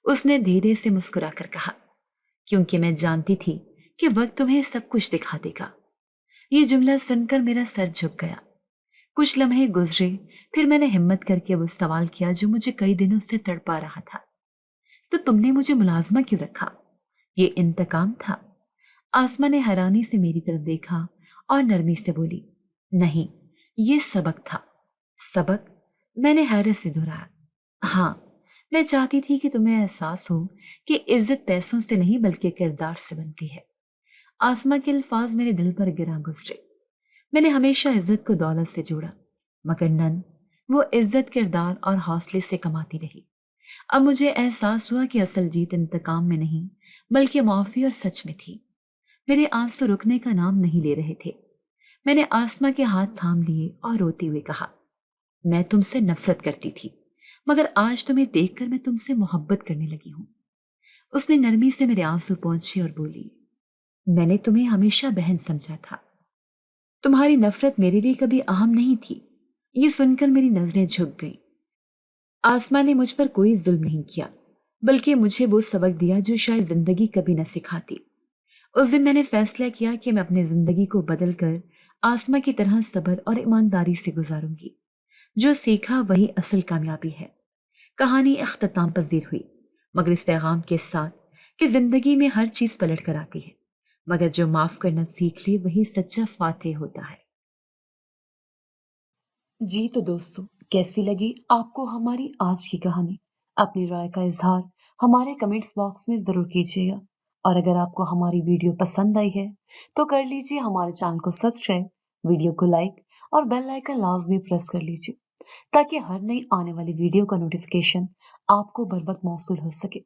اس نے دھیرے سے مسکرا کر کہا، کیونکہ میں جانتی تھی کہ وقت تمہیں سب کچھ دکھا دے گا۔ یہ جملہ سن کر میرا سر جھک گیا۔ کچھ لمحے گزرے، پھر میں نے ہمت کر کے وہ سوال کیا جو مجھے کئی دنوں سے تڑپا رہا تھا، تو تم نے مجھے ملازمہ کیوں رکھا؟ یہ انتقام تھا؟ آسما نے حیرانی سے میری طرف دیکھا اور نرمی سے بولی، نہیں، یہ سبق تھا۔ سبق؟ میں نے حیرت سے دہرایا۔ ہاں، میں چاہتی تھی کہ تمہیں احساس ہو کہ عزت پیسوں سے نہیں بلکہ کردار سے بنتی ہے۔ آسما کے الفاظ میرے دل پر گراں گزرے۔ میں نے ہمیشہ عزت کو دولت سے جوڑا، مگر نن وہ عزت کردار اور حوصلے سے کماتی رہی۔ اب مجھے احساس ہوا کہ اصل جیت انتقام میں نہیں بلکہ معافی اور سچ میں تھی۔ میرے آنسو رکنے کا نام نہیں لے رہے تھے۔ میں نے آسما کے ہاتھ تھام لیے اور روتے ہوئے کہا، میں تم سے نفرت کرتی تھی، مگر آج تمہیں دیکھ کر میں تم سے محبت کرنے لگی ہوں۔ اس نے نرمی سے میرے آنسو پونچھے اور بولی، میں نے تمہیں ہمیشہ بہن سمجھا تھا، تمہاری نفرت میرے لیے کبھی اہم نہیں تھی۔ یہ سن کر میری نظریں جھک گئیں۔ آسما نے مجھ پر کوئی ظلم نہیں کیا، بلکہ مجھے وہ سبق دیا جو شاید زندگی کبھی نہ سکھاتی۔ اس دن میں نے فیصلہ کیا کہ میں اپنی زندگی کو بدل کر آسما کی طرح صبر اور ایمانداری سے گزاروں گی۔ جو سیکھا وہی اصل کامیابی ہے۔ کہانی اختتام پذیر ہوئی، مگر اس پیغام کے ساتھ کہ زندگی میں ہر چیز پلٹ کر آتی ہے، مگر جو معاف کرنا سیکھ لے وہی سچا فاتح ہوتا ہے۔ جی تو دوستو، کیسی لگی آپ کو ہماری آج کی کہانی؟ اپنی رائے کا اظہار ہمارے کمنٹس باکس میں ضرور کیجیے گا، اور اگر آپ کو ہماری ویڈیو پسند آئی ہے تو کر لیجیے ہمارے چینل کو سبسکرائب، ویڈیو کو لائک اور بیل آئیکن لازمی پریس کر لیجیے تاکہ ہر نئی آنے والی ویڈیو کا نوٹیفیکیشن آپ کو بر وقت موصول ہو سکے۔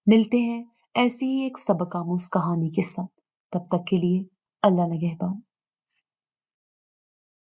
ملتے ہیں ایسی ہی ایک سبق آموز کہانی کے ساتھ، تب تک کے لیے اللہ نگہبان۔